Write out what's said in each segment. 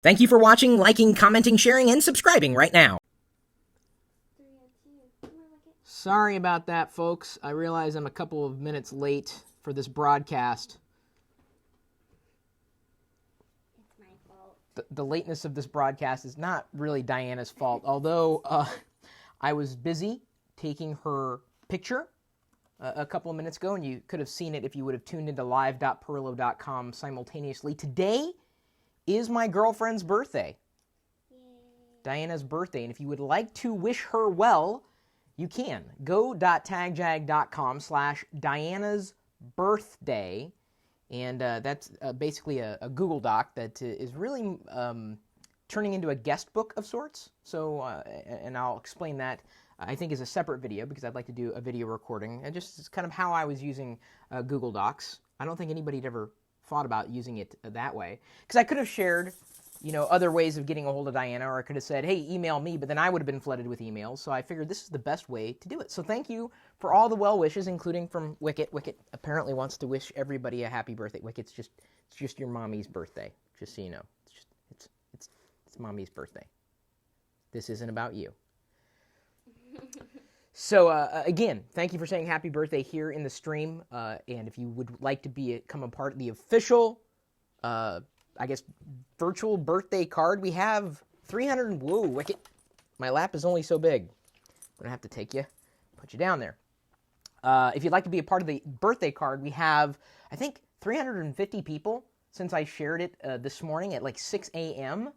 Thank you for watching, liking, commenting, sharing, and subscribing right now. Sorry about that, folks. I realize I'm a couple of minutes late for this broadcast. It's my fault. The lateness of this broadcast is not really Diana's fault, although I was busy taking her picture a couple of minutes ago, and you could have seen it if you would have tuned into live.pirillo.com simultaneously. Today is my girlfriend's birthday, Diana's birthday, and if you would like to wish her well, you can. Go.tagjag.com/Diana's birthday, and that's basically a Google Doc that is really turning into a guest book of sorts. So, and I'll explain that, I think, is a separate video because I'd like to do a video recording, and just it's kind of how I was using Google Docs. I don't think anybody had ever thought about using it that way, because I could have shared, other ways of getting a hold of Diana, or I could have said, hey, email me, but then I would have been flooded with emails, so I figured this is the best way to do it. So thank you for all the well wishes, including from Wicket. Wicket apparently wants to wish everybody a happy birthday. Wicket, it's just your mommy's birthday, just so you know. It's mommy's birthday. This isn't about you. So, again, thank you for saying happy birthday here in the stream, and if you would like to become a part of the official, virtual birthday card, we have 300, whoa, Wicket, my lap is only so big. I'm going to have to take you, put you down there. If you'd like to be a part of the birthday card, we have, I think, 350 people since I shared it this morning at like 6 a.m.,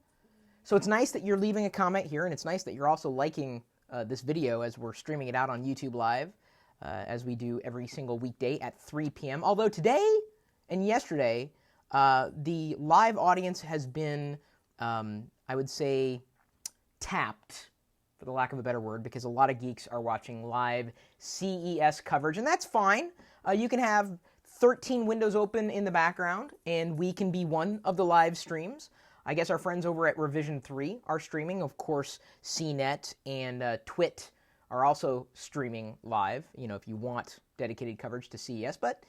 so it's nice that you're leaving a comment here, and it's nice that you're also liking this video as we're streaming it out on YouTube Live, as we do every single weekday at 3 p.m. Although today and yesterday, the live audience has been, I would say, tapped, for the lack of a better word, because a lot of geeks are watching live CES coverage, and that's fine. You can have 13 windows open in the background, and we can be one of the live streams. I guess our friends over at Revision 3 are streaming. Of course, CNET and Twit are also streaming live, if you want dedicated coverage to CES. But,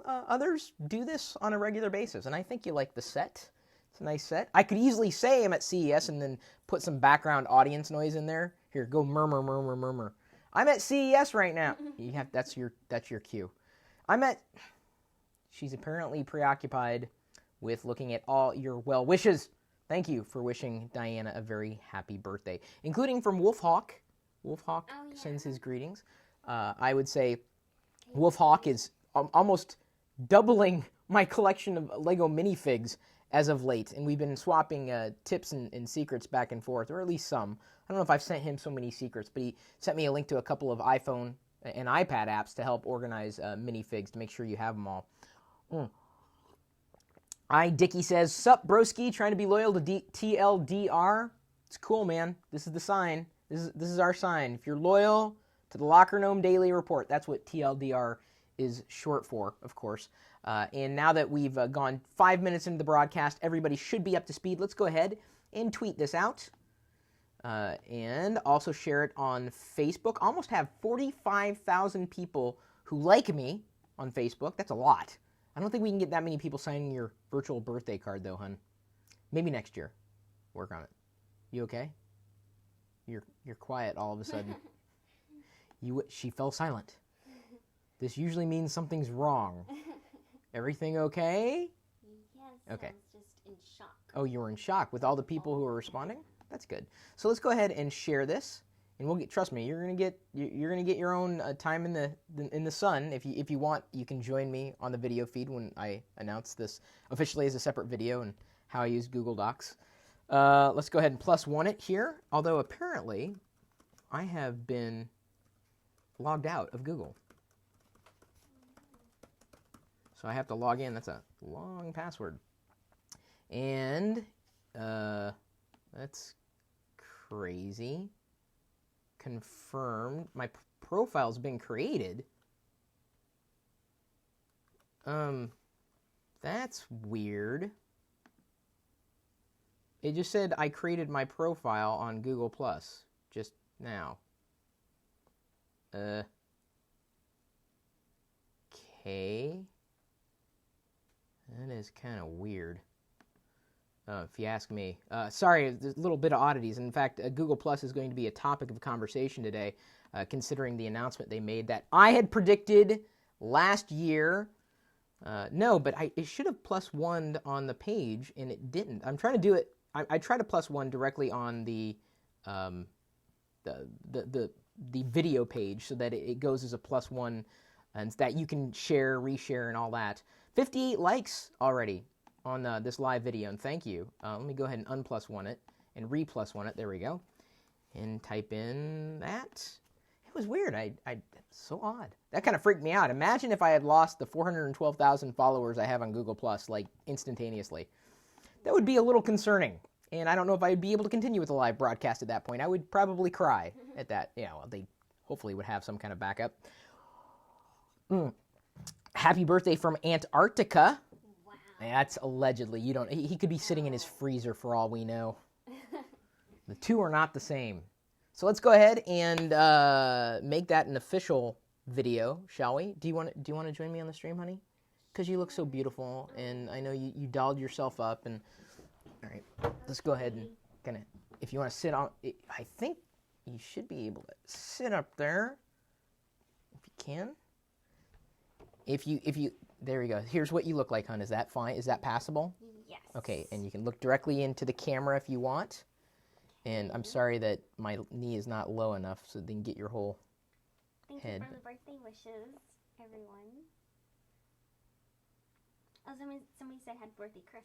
others do this on a regular basis, and I think you like the set. It's a nice set. I could easily say I'm at CES and then put some background audience noise in there. Here, go murmur, murmur, murmur. I'm at CES right now. That's your cue. She's apparently preoccupied with looking at all your well wishes. Thank you for wishing Diana a very happy birthday, including from Wolfhawk. Wolfhawk sends his greetings. I would say Wolfhawk is almost doubling my collection of Lego minifigs as of late, and we've been swapping tips and secrets back and forth, or at least some. I don't know if I've sent him so many secrets, but he sent me a link to a couple of iPhone and iPad apps to help organize minifigs to make sure you have them all. Dickie says, sup, broski, trying to be loyal to TLDR. It's cool, man. This is the sign. This is our sign. If you're loyal to the LockerGnome Daily Report, that's what TLDR is short for, of course. And now that we've gone 5 minutes into the broadcast, everybody should be up to speed. Let's go ahead and tweet this out. And also share it on Facebook. Almost have 45,000 people who like me on Facebook. That's a lot. I don't think we can get that many people signing your virtual birthday card, though, hun. Maybe next year. Work on it. You okay? You're quiet all of a sudden. She fell silent. This usually means something's wrong. Everything okay? Yes, okay. I was just in shock. Oh, you were in shock with all the people who were responding? That's good. So let's go ahead and share this. And we'll get. Trust me, you're gonna get your own time in the sun. If you want, you can join me on the video feed when I announce this officially as a separate video and how I use Google Docs. Let's go ahead and +1 it here. Although apparently, I have been logged out of Google, so I have to log in. That's a long password, and that's crazy. Confirmed. My profile's been created. That's weird. It just said I created my profile on Google Plus just now. Okay. That is kind of weird. if you ask me. Sorry, there's a little bit of oddities. In fact, Google Plus is going to be a topic of conversation today, considering the announcement they made that I had predicted last year. No, but it should have +1'd on the page, and it didn't. I'm trying to do it. I try to +1 directly on the video page so that it goes as a +1, and that you can share, reshare, and all that. 58 likes already on this live video, and thank you. Let me go ahead and +1 it and +1 it. There we go. And type in that. It was weird. So odd. That kind of freaked me out. Imagine if I had lost the 412,000 followers I have on Google Plus, like, instantaneously. That would be a little concerning. And I don't know if I'd be able to continue with the live broadcast at that point. I would probably cry at that. Yeah, well, they hopefully would have some kind of backup. Happy birthday from Antarctica. Wow. That's allegedly. He could be sitting in his freezer for all we know. The two are not the same. So let's go ahead and make that an official video, shall we? Do you want to join me on the stream, honey? Because you look so beautiful, and I know you dolled yourself up. And all right, let's go ahead and kind of, if you want to sit on, I think you should be able to sit up there, if you can. If you, there we go. Here's what you look like, hon. Is that fine? Is that passable? Yes. Okay, and you can look directly into the camera if you want. And I'm sorry that my knee is not low enough so they can get your whole head. Thank you for the birthday wishes, everyone. Oh, somebody said happy birthday, Chris.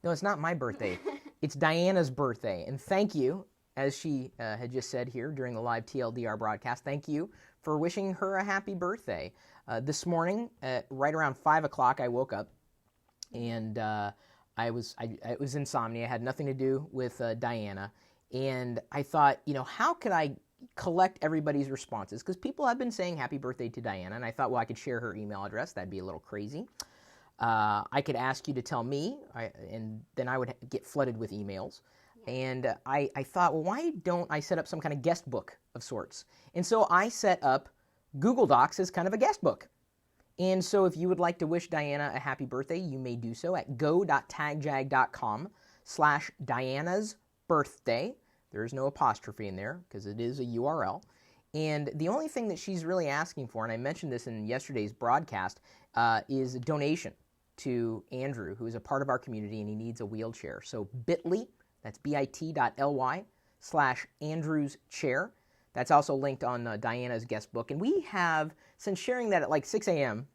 No, it's not my birthday. It's Diana's birthday. And thank you, as she had just said here during the live TLDR broadcast, thank you for wishing her a happy birthday. This morning, right around 5 o'clock, I woke up, and it was insomnia. It had nothing to do with Diana. And I thought, how could I collect everybody's responses? Because people have been saying happy birthday to Diana, and I thought, well, I could share her email address. That'd be a little crazy. I could ask you to tell me, and then I would get flooded with emails. Yeah. And I thought, well, why don't I set up some kind of guest book of sorts? And so I set up Google Docs as kind of a guest book. And so if you would like to wish Diana a happy birthday, you may do so at go.tagjag.com/Diana's birthday. There is no apostrophe in there because it is a URL. And the only thing that she's really asking for, and I mentioned this in yesterday's broadcast, is a donation to Andrew, who is a part of our community, and he needs a wheelchair. So bit.ly, that's bit.ly/Andrew's chair. That's also linked on Diana's guest book. And we have, since sharing that at like 6 a.m.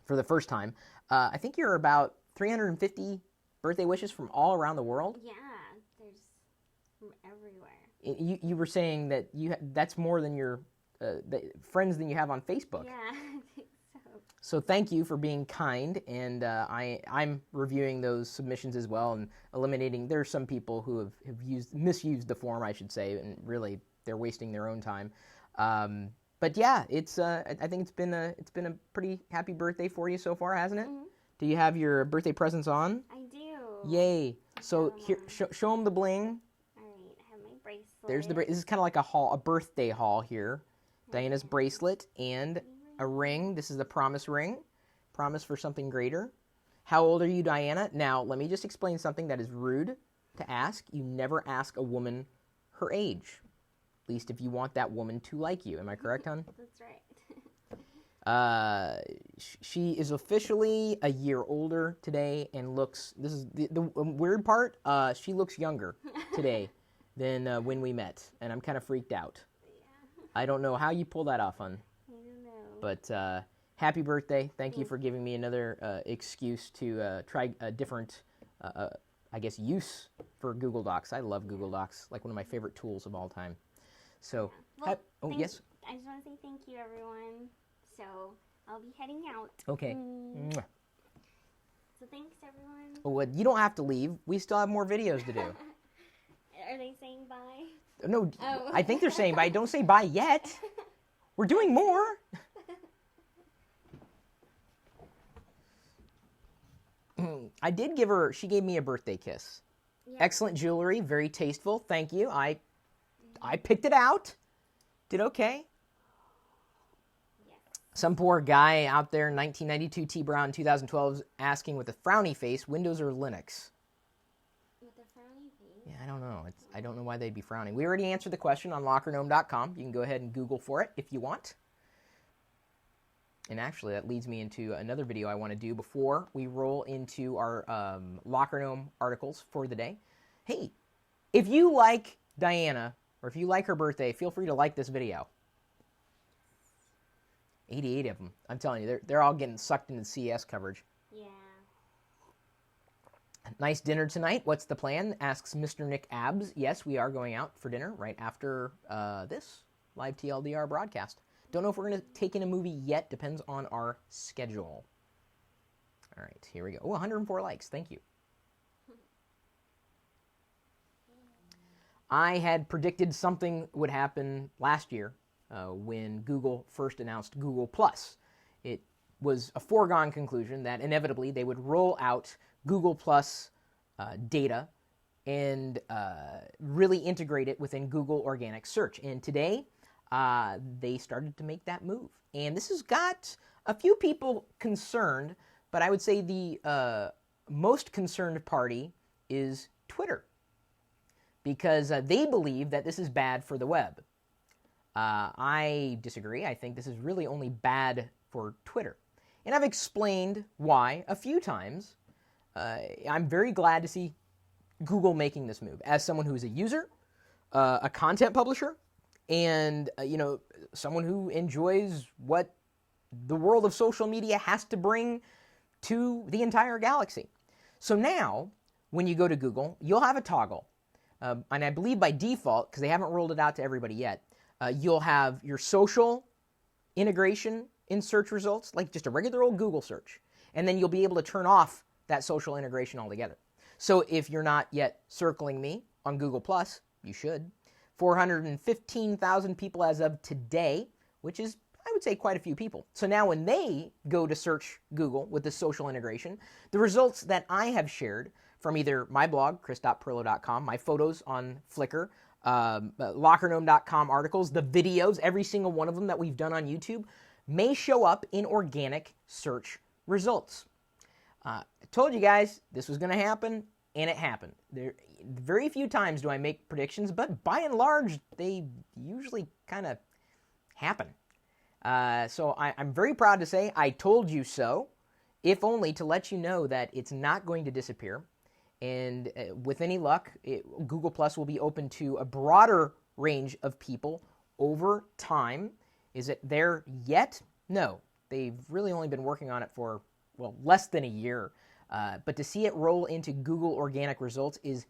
for the first time, I think you're about 350 birthday wishes from all around the world. Yeah, there's from everywhere. You were saying that that's more than your friends than you have on Facebook. Yeah, I think so. So thank you for being kind, and I'm reviewing those submissions as well and eliminating. There are some people who have misused the form, I should say, and really they're wasting their own time. But yeah, it's I think it's been a pretty happy birthday for you so far, hasn't it? Mm-hmm. Do you have your birthday presents on? I do. Yay! So here, show them the bling. All right, I have my bracelet. There's the this is kind of like a birthday haul here. Diana's bracelet and a ring. This is the promise ring. Promise for something greater. How old are you, Diana? Now, let me just explain something that is rude to ask. You never ask a woman her age. At least if you want that woman to like you. Am I correct, hon? That's right. She is officially a year older today and looks, this is the weird part, she looks younger today than when we met. And I'm kind of freaked out. Yeah. I don't know how you pull that off, hon. I don't know. But happy birthday. Thank you for giving me another excuse to try a different, I guess, use for Google Docs. I love Google Docs, like one of my favorite tools of all time. So, well, yes? I just want to say thank you, everyone. So, I'll be heading out. Okay. So, thanks, everyone. Well, you don't have to leave. We still have more videos to do. Are they saying bye? No, oh. I think they're saying bye. Don't say bye yet. We're doing more. I did give her, she gave me a birthday kiss. Yeah. Excellent jewelry, very tasteful. Thank you. I picked it out. Did okay. Yes. Some poor guy out there, 1992 T Brown 2012, asking with a frowny face, Windows or Linux? Yeah, I don't know. I don't know why they'd be frowning. We already answered the question on LockerGnome.com. You can go ahead and Google for it if you want. And actually, that leads me into another video I want to do before we roll into our LockerGnome articles for the day. Hey, if you like Diana, or if you like her birthday, feel free to like this video. 88 of them. I'm telling you, they're all getting sucked into CES coverage. Yeah. Nice dinner tonight. What's the plan? Asks Mr. Nick Abs. Yes, we are going out for dinner right after this live TLDR broadcast. Don't know if we're going to take in a movie yet. Depends on our schedule. All right, here we go. Oh, 104 likes. Thank you. I had predicted something would happen last year when Google first announced Google+. It was a foregone conclusion that inevitably they would roll out Google+ data and really integrate it within Google Organic Search. And today, they started to make that move. And this has got a few people concerned, but I would say the most concerned party is Twitter, because they believe that this is bad for the web. I disagree. I think this is really only bad for Twitter. And I've explained why a few times. I'm very glad to see Google making this move. As someone who's a user, a content publisher, and someone who enjoys what the world of social media has to bring to the entire galaxy. So now, when you go to Google, you'll have a toggle. And I believe by default, because they haven't rolled it out to everybody yet, you'll have your social integration in search results, like just a regular old Google search. And then you'll be able to turn off that social integration altogether. So if you're not yet circling me on Google+, you should. 415,000 people as of today, which is, I would say, quite a few people. So now when they go to search Google with this social integration, the results that I have shared from either my blog, chris.pirillo.com, my photos on Flickr, LockerGnome.com articles, the videos, every single one of them that we've done on YouTube, may show up in organic search results. I told you guys this was going to happen, and it happened. Very few times do I make predictions, but by and large, they usually kind of happen. So I'm very proud to say I told you so, if only to let you know that it's not going to disappear. And with any luck, Google Plus will be open to a broader range of people over time. Is it there yet? No. They've really only been working on it for, well, less than a year. But to see it roll into Google organic results is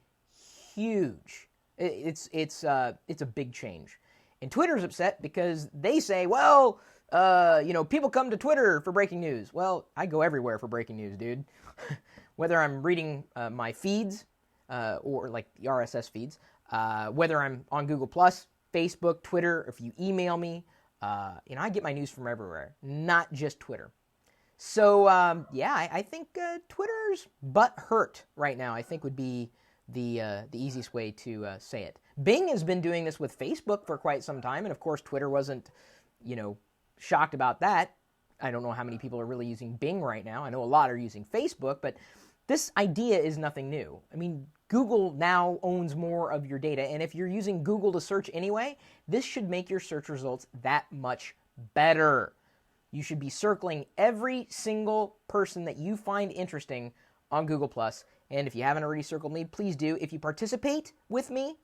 huge. It's a big change. And Twitter's upset because they say, well, people come to Twitter for breaking news. Well, I go everywhere for breaking news, dude. Whether I'm reading my feeds or like the RSS feeds, whether I'm on Google+, Facebook, Twitter, if you email me, I get my news from everywhere, not just Twitter. So, I think Twitter's butt hurt right now, I think would be the easiest way to say it. Bing has been doing this with Facebook for quite some time, and of course Twitter wasn't, shocked about that. I don't know how many people are really using Bing right now. I know a lot are using Facebook, but this idea is nothing new. I mean, Google now owns more of your data, and if you're using Google to search anyway, this should make your search results that much better. You should be circling every single person that you find interesting on Google+. And if you haven't already circled me, please do. If you participate with me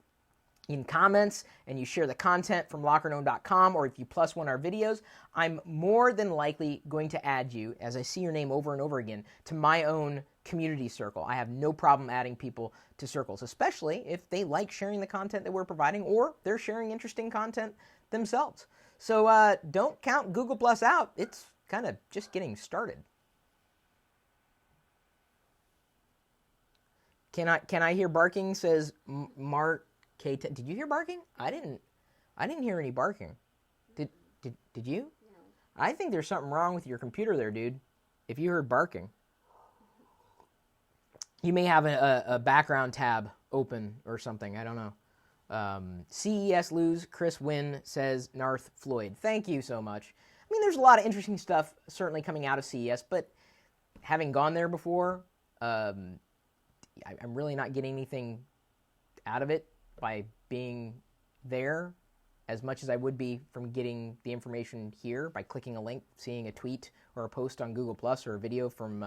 in comments and you share the content from LockerGnome.com, or if you plus one our videos, I'm more than likely going to add you, as I see your name over and over again, to my own community circle. I have no problem adding people to circles, especially if they like sharing the content that we're providing or they're sharing interesting content themselves. So don't count Google Plus out. It's kind of just getting started. Can I hear barking? Says Mark K. Did you hear barking? I didn't hear any barking. Did you? No. I think there's something wrong with your computer there, dude. If you heard barking, you may have a background tab open or something. I don't know. CES lose, Chris win, says Narth Floyd. Thank you so much. I mean, there's a lot of interesting stuff certainly coming out of CES, but having gone there before, I'm really not getting anything out of it by being there as much as I would be from getting the information here by clicking a link, seeing a tweet or a post on Google Plus or a video from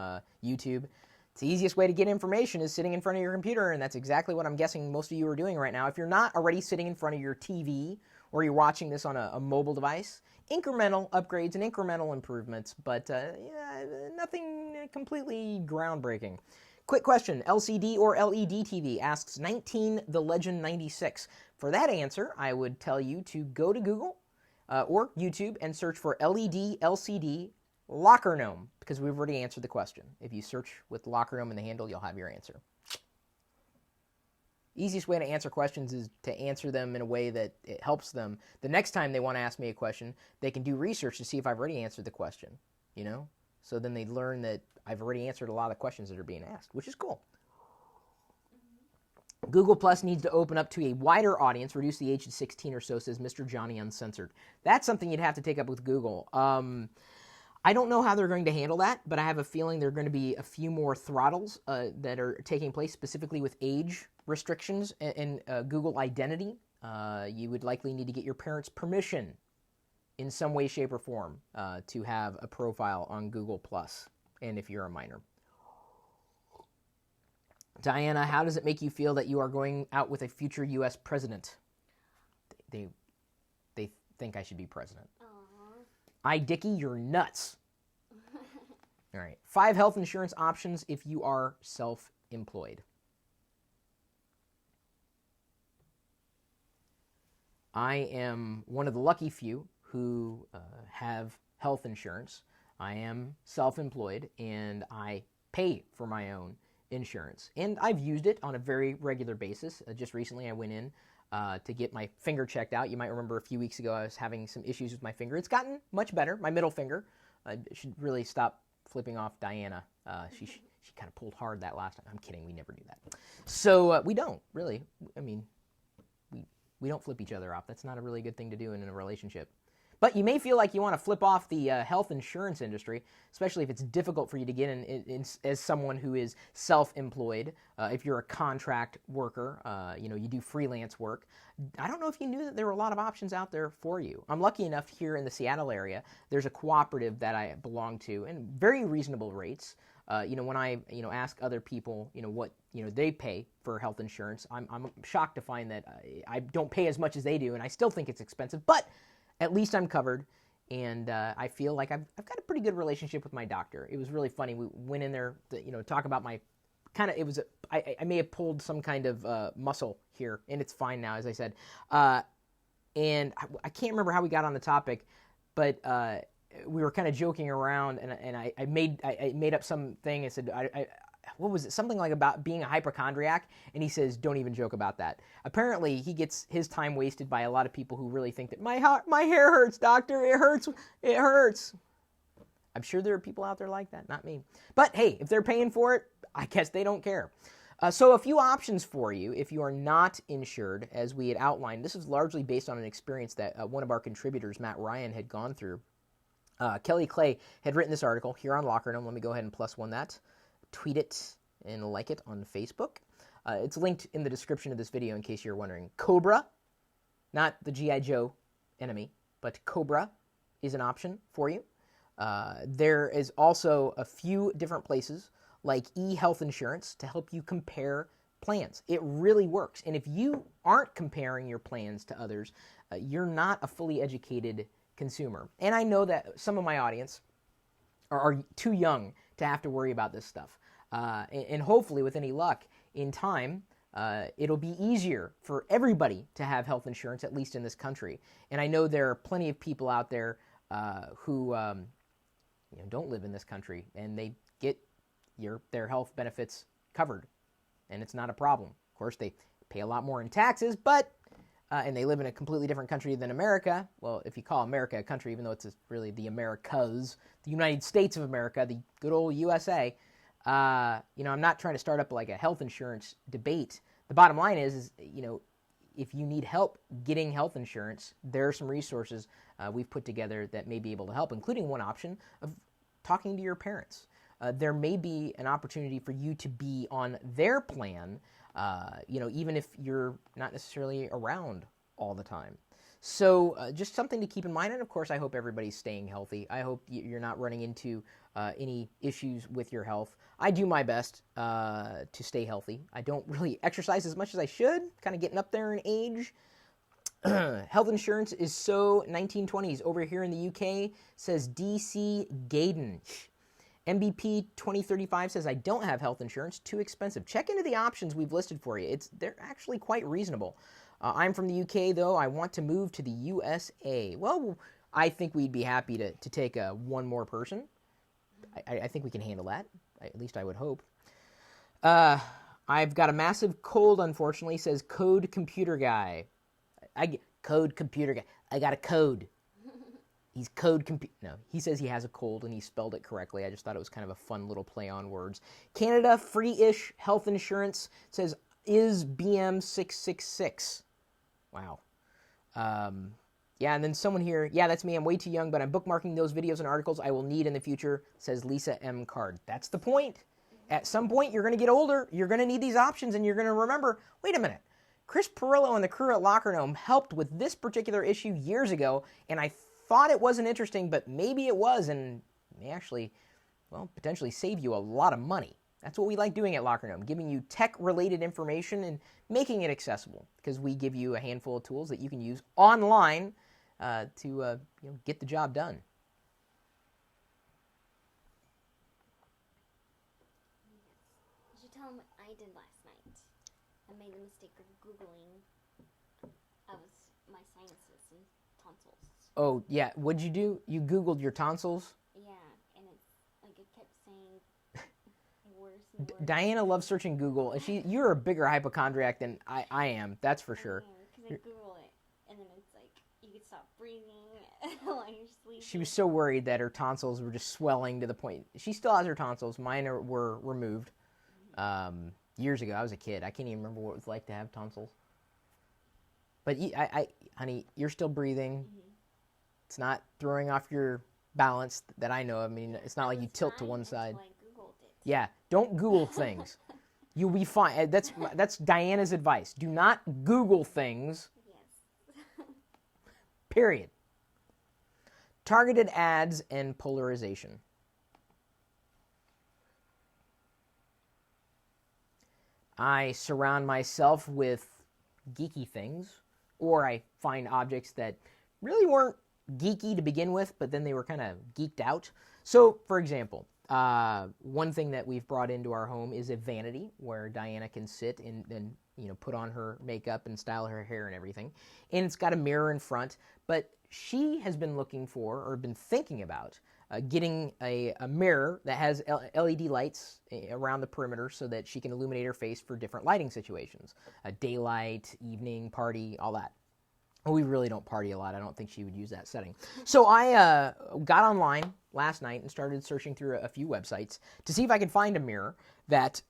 YouTube. It's the easiest way to get information is sitting in front of your computer, and that's exactly what I'm guessing most of you are doing right now. If you're not already sitting in front of your TV or you're watching this on a mobile device, incremental upgrades and incremental improvements, but nothing completely groundbreaking. Quick question, LCD or LED TV, asks 19 the Legend 96. For that answer, I would tell you to go to Google or YouTube and search for LED, LCD, LockerGnome, because we've already answered the question. If you search with LockerGnome in the handle, you'll have your answer. Easiest way to answer questions is to answer them in a way that it helps them. The next time they want to ask me a question, they can do research to see if I've already answered the question, you know? So then they learn that I've already answered a lot of the questions that are being asked, which is cool. Google Plus needs to open up to a wider audience, reduce the age to 16 or so, says Mr. Johnny Uncensored. That's something you'd have to take up with Google. I don't know how they're going to handle that, but I have a feeling there are going to be a few more throttles that are taking place, specifically with age restrictions and Google identity. You would likely need to get your parents' permission in some way, shape, or form to have a profile on Google Plus, and if you're a minor. Diana, how does it make you feel that you are going out with a future U.S. president? They think I should be president. Dickie, you're nuts. All right. 5 health insurance options if you are self-employed. I am one of the lucky few who have health insurance. I am self-employed, and I pay for my own insurance. And I've used it on a very regular basis. Just recently I went in to get my finger checked out. You might remember a few weeks ago I was having some issues with my finger. It's gotten much better, my middle finger. I should really stop flipping off Diana. She kind of pulled hard that last time. I'm kidding, we never do that. So we don't, really. I mean, we don't flip each other off. That's not a really good thing to do in a relationship. But you may feel like you want to flip off the health insurance industry, especially if it's difficult for you to get in as someone who is self-employed. If you're a contract worker, you do freelance work. I don't know if you knew that there were a lot of options out there for you. I'm lucky enough here in the Seattle area, there's a cooperative that I belong to, and very reasonable rates. When I ask other people what they pay for health insurance, I'm shocked to find that I don't pay as much as they do, and I still think it's expensive, but at least I'm covered, and I feel like I've got a pretty good relationship with my doctor. It was really funny. We went in there to talk about my I may have pulled some kind of muscle here, and it's fine now, as I said. And I can't remember how we got on the topic, but we were kind of joking around, and I made up something and said, what was it? Something like about being a hypochondriac, and he says, don't even joke about that. Apparently, he gets his time wasted by a lot of people who really think that my hair hurts, doctor, it hurts. I'm sure there are people out there like that, not me. But hey, if they're paying for it, I guess they don't care. So a few options for you if you are not insured, as we had outlined. This is largely based on an experience that one of our contributors, Matt Ryan, had gone through. Kelly Clay had written this article here on LockerGnome. Let me go ahead and +1 that. Tweet it and like it on Facebook. It's linked in the description of this video in case you're wondering. Cobra, not the G.I. Joe enemy, but Cobra is an option for you. There is also a few different places like eHealth Insurance to help you compare plans. It really works. And if you aren't comparing your plans to others, you're not a fully educated consumer. And I know that some of my audience are too young to have to worry about this stuff. And hopefully, with any luck, in time, it'll be easier for everybody to have health insurance, at least in this country. And I know there are plenty of people out there who don't live in this country, and they get their health benefits covered, and it's not a problem. Of course, they pay a lot more in taxes, but and they live in a completely different country than America. Well, if you call America a country, even though it's really the Americas, the United States of America, the good old USA. I'm not trying to start up like a health insurance debate. The bottom line is if you need help getting health insurance, there are some resources we've put together that may be able to help, including one option of talking to your parents. There may be an opportunity for you to be on their plan even if you're not necessarily around all the time. So just something to keep in mind. And of course, I hope everybody's staying healthy. I hope you're not running into any issues with your health. I do my best to stay healthy. I don't really exercise as much as I should, kind of getting up there in age. Health insurance is so 1920s. Over here in the UK, says DC Gaydon. MBP 2035 says, I don't have health insurance, too expensive. Check into the options we've listed for you. They're actually quite reasonable. I'm from the UK, though. I want to move to the USA. Well, I think we'd be happy to take one more person. I think we can handle that. At least I would hope. I've got a massive cold, unfortunately, says Code Computer Guy. Code Computer Guy. I got a code. He's No, he says he has a cold and he spelled it correctly. I just thought it was kind of a fun little play on words. Canada, free-ish health insurance, says is BM666. Wow. Yeah, and then someone here, yeah, that's me. I'm way too young, but I'm bookmarking those videos and articles I will need in the future, says Lisa M. Card. That's the point. At some point, you're going to get older. You're going to need these options, and you're going to remember, wait a minute. Chris Pirillo and the crew at LockerGnome helped with this particular issue years ago, and I thought it wasn't interesting, but maybe it was, and may actually, well, potentially save you a lot of money. That's what we like doing at LockerGnome, giving you tech-related information and making it accessible, because we give you a handful of tools that you can use online to get the job done. You should tell them what I did last night. I made the mistake of Googling my sinuses and tonsils. Oh, yeah. What'd you do? You Googled your tonsils? Yeah, and it's like it kept saying worse and worse. Diana loves searching Google, and you're a bigger hypochondriac than I am. That's for sure. Because I Google it, and then it's like you could stop breathing while you're sleeping. She was so worried that her tonsils were just swelling to the point. She still has her tonsils. Mine were removed years ago. I was a kid. I can't even remember what it was like to have tonsils. But honey, you're still breathing. Mm-hmm. It's not throwing off your balance that I know. I mean, it's not like you tilt to one side. I Googled it. Yeah, don't Google things. You'll be fine. That's Diana's advice. Do not Google things. Yes. Period. Targeted ads and polarization. I surround myself with geeky things, or I find objects that really weren't geeky to begin with, but then they were kind of geeked out. So, for example, one thing that we've brought into our home is a vanity where Diana can sit and put on her makeup and style her hair and everything. And it's got a mirror in front, but she has been looking for, or been thinking about, getting a mirror that has LED lights around the perimeter so that she can illuminate her face for different lighting situations. Daylight, evening, party, all that. We really don't party a lot. I don't think she would use that setting. So I got online last night and started searching through a few websites to see if I could find a mirror that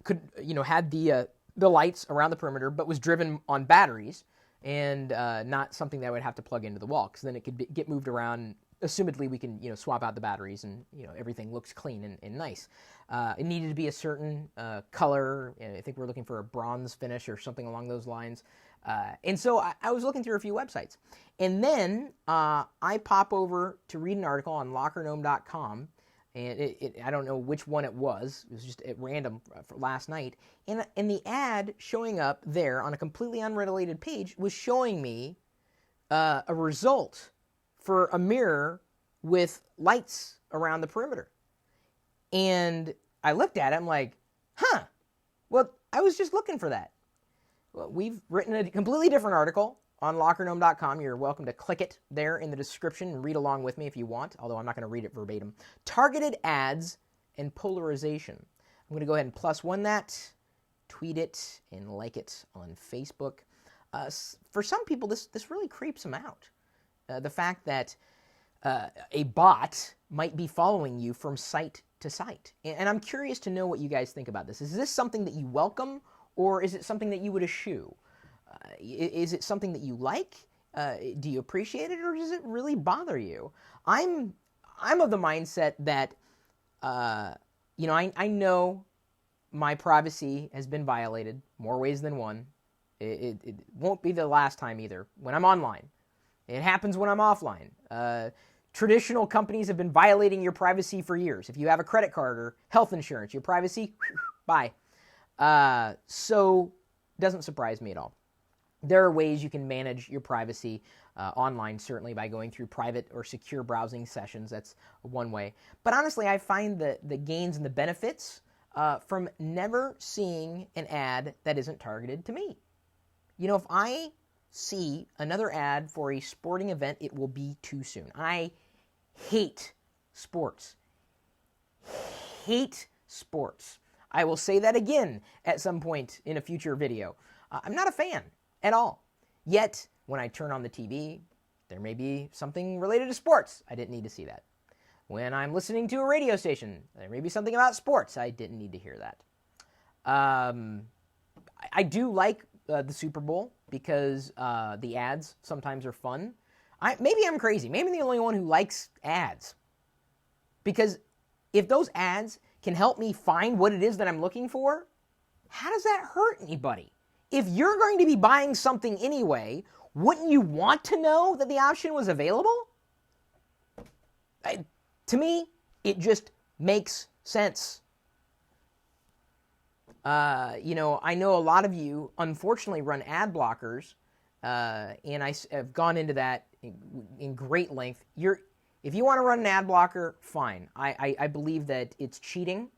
could, had the lights around the perimeter, but was driven on batteries and not something that I would have to plug into the wall, because then it could get moved around. Assumedly, we can swap out the batteries and everything looks clean and nice. It needed to be a certain color. I think we're looking for a bronze finish or something along those lines. And so I was looking through a few websites. And then I pop over to read an article on LockerGnome.com. And I don't know which one it was. It was just at random for last night. And the ad showing up there on a completely unrelated page was showing me a result for a mirror with lights around the perimeter. And I looked at it, I'm like, well, I was just looking for that. Well, we've written a completely different article on LockerGnome.com. You're welcome to click it there in the description and read along with me if you want, although I'm not going to read it verbatim. Targeted ads and polarization. I'm going to go ahead and +1 that, tweet it, and like it on Facebook. For some people, this really creeps them out. The fact that a bot might be following you from site to site. And I'm curious to know what you guys think about this. Is this something that you welcome, or is it something that you would eschew? Is it something that you like? Do you appreciate it, or does it really bother you? I'm of the mindset that, I know my privacy has been violated more ways than one. It won't be the last time either when I'm online. It happens when I'm offline. Traditional companies have been violating your privacy for years. If you have a credit card or health insurance, your privacy, bye. So it doesn't surprise me at all. There are ways you can manage your privacy online, certainly by going through private or secure browsing sessions. That's one way. But honestly, I find the gains and the benefits from never seeing an ad that isn't targeted to me. You know, if I see another ad for a sporting event, it will be too soon. I hate sports. Hate sports. I will say that again at some point in a future video. I'm not a fan at all. Yet, when I turn on the TV, there may be something related to sports. I didn't need to see that. When I'm listening to a radio station, there may be something about sports. I didn't need to hear that. I do like the Super Bowl because the ads sometimes are fun. Maybe I'm crazy. Maybe I'm the only one who likes ads. Because if those ads can help me find what it is that I'm looking for, how does that hurt anybody? If you're going to be buying something anyway, wouldn't you want to know that the option was available? To me, it just makes sense. You know, I know a lot of you, unfortunately, run ad blockers, and I have gone into that in great length. If you want to run an ad blocker, fine. I believe that it's cheating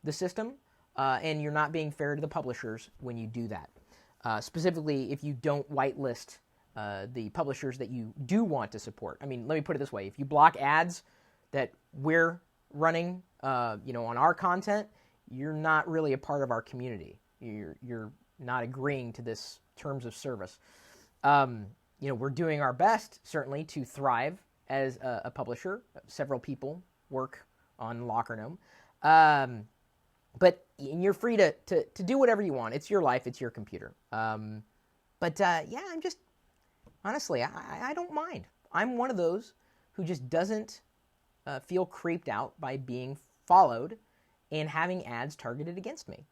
the system, and you're not being fair to the publishers when you do that. Specifically, if you don't whitelist the publishers that you do want to support. I mean, let me put it this way. If you block ads that we're running, you know, on our content, you're not really a part of our community. You're not agreeing to this terms of service. You know, we're doing our best, certainly, to thrive as a publisher. Several people work on LockerGnome. But you're free to do whatever you want. It's your life. It's your computer. Yeah, I'm just, honestly, I don't mind. I'm one of those who just doesn't feel creeped out by being followed and having ads targeted against me.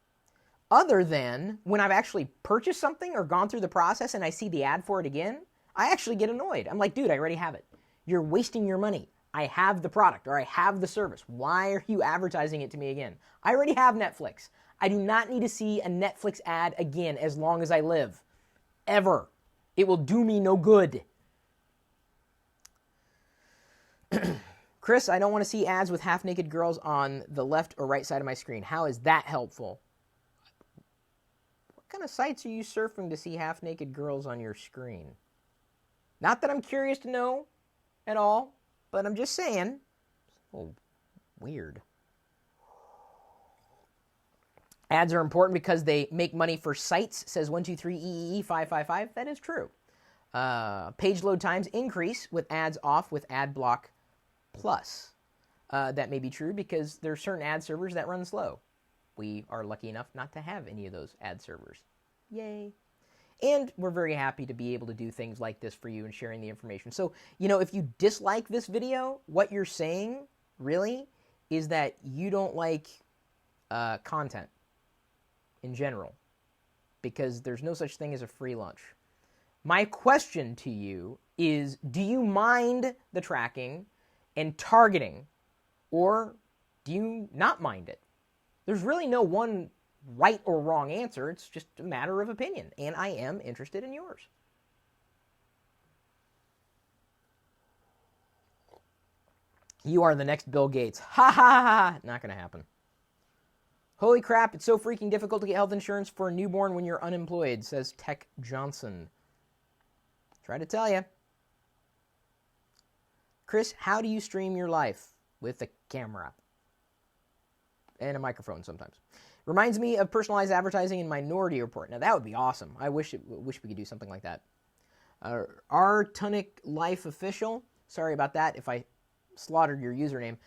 Other than when I've actually purchased something or gone through the process and I see the ad for it again, I actually get annoyed. I'm like, dude, I already have it. You're wasting your money. I have the product or I have the service. Why are you advertising it to me again? I already have Netflix. I do not need to see a Netflix ad again as long as I live. Ever. It will do me no good. Chris, I don't want to see ads with half-naked girls on the left or right side of my screen. How is that helpful? What kind of sites are you surfing to see half-naked girls on your screen? Not that I'm curious to know at all, but I'm just saying. Oh, weird. Ads are important because they make money for sites, says 123EEE555. That is true. Page load times increase with ads off with ad block plus. That may be true because there are certain ad servers that run slow. We are lucky enough not to have any of those ad servers. Yay. And we're very happy to be able to do things like this for you and sharing the information. So, you know, if you dislike this video, what you're saying, really, is that you don't like content in general. Because there's no such thing as a free lunch. My question to you is, do you mind the tracking and targeting, or do you not mind it? There's really no one right or wrong answer. It's just a matter of opinion, and I am interested in yours. You are the next Bill Gates. Ha ha ha ha. Not going to happen. Holy crap, it's so freaking difficult to get health insurance for a newborn when you're unemployed, says Tech Johnson. Try to tell you. Chris, how do you stream your life? With a camera. And a microphone sometimes. Reminds me of personalized advertising in Minority Report. Now that would be awesome. I wish we could do something like that. R Tunic Life Official. Sorry about that if I slaughtered your username.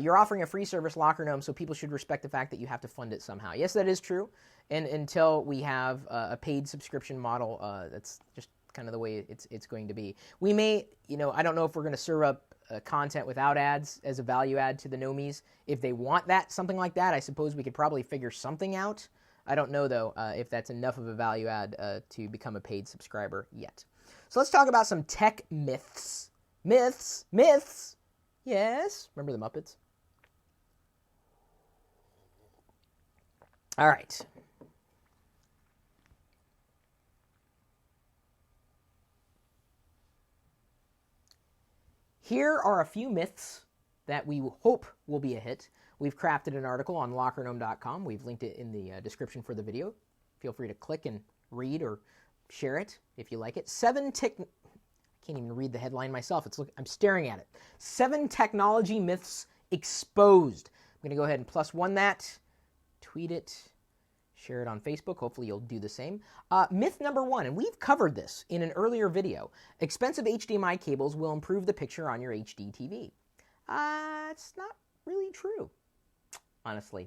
You're offering a free service, LockerGnome, so people should respect the fact that you have to fund it somehow. Yes, that is true. And until we have a paid subscription model, that's just kind of the way it's going to be. We may, I don't know if we're going to serve up content without ads as a value add to the Gnomies. If they want that, something like that, I suppose we could probably figure something out. I don't know, though, if that's enough of a value add to become a paid subscriber yet. So let's talk about some tech myths. Myths. Yes. Remember the Muppets? All right. Here are a few myths that we hope will be a hit. We've crafted an article on LockerGnome.com. We've linked it in the description for the video. Feel free to click and read or share it if you like it. I can't even read the headline myself. I'm staring at it. 7 technology myths exposed. I'm going to go ahead and +1 that, tweet it, share it on Facebook. Hopefully you'll do the same. Myth number 1, and we've covered this in an earlier video. Expensive HDMI cables will improve the picture on your HD TV. It's not really true, honestly.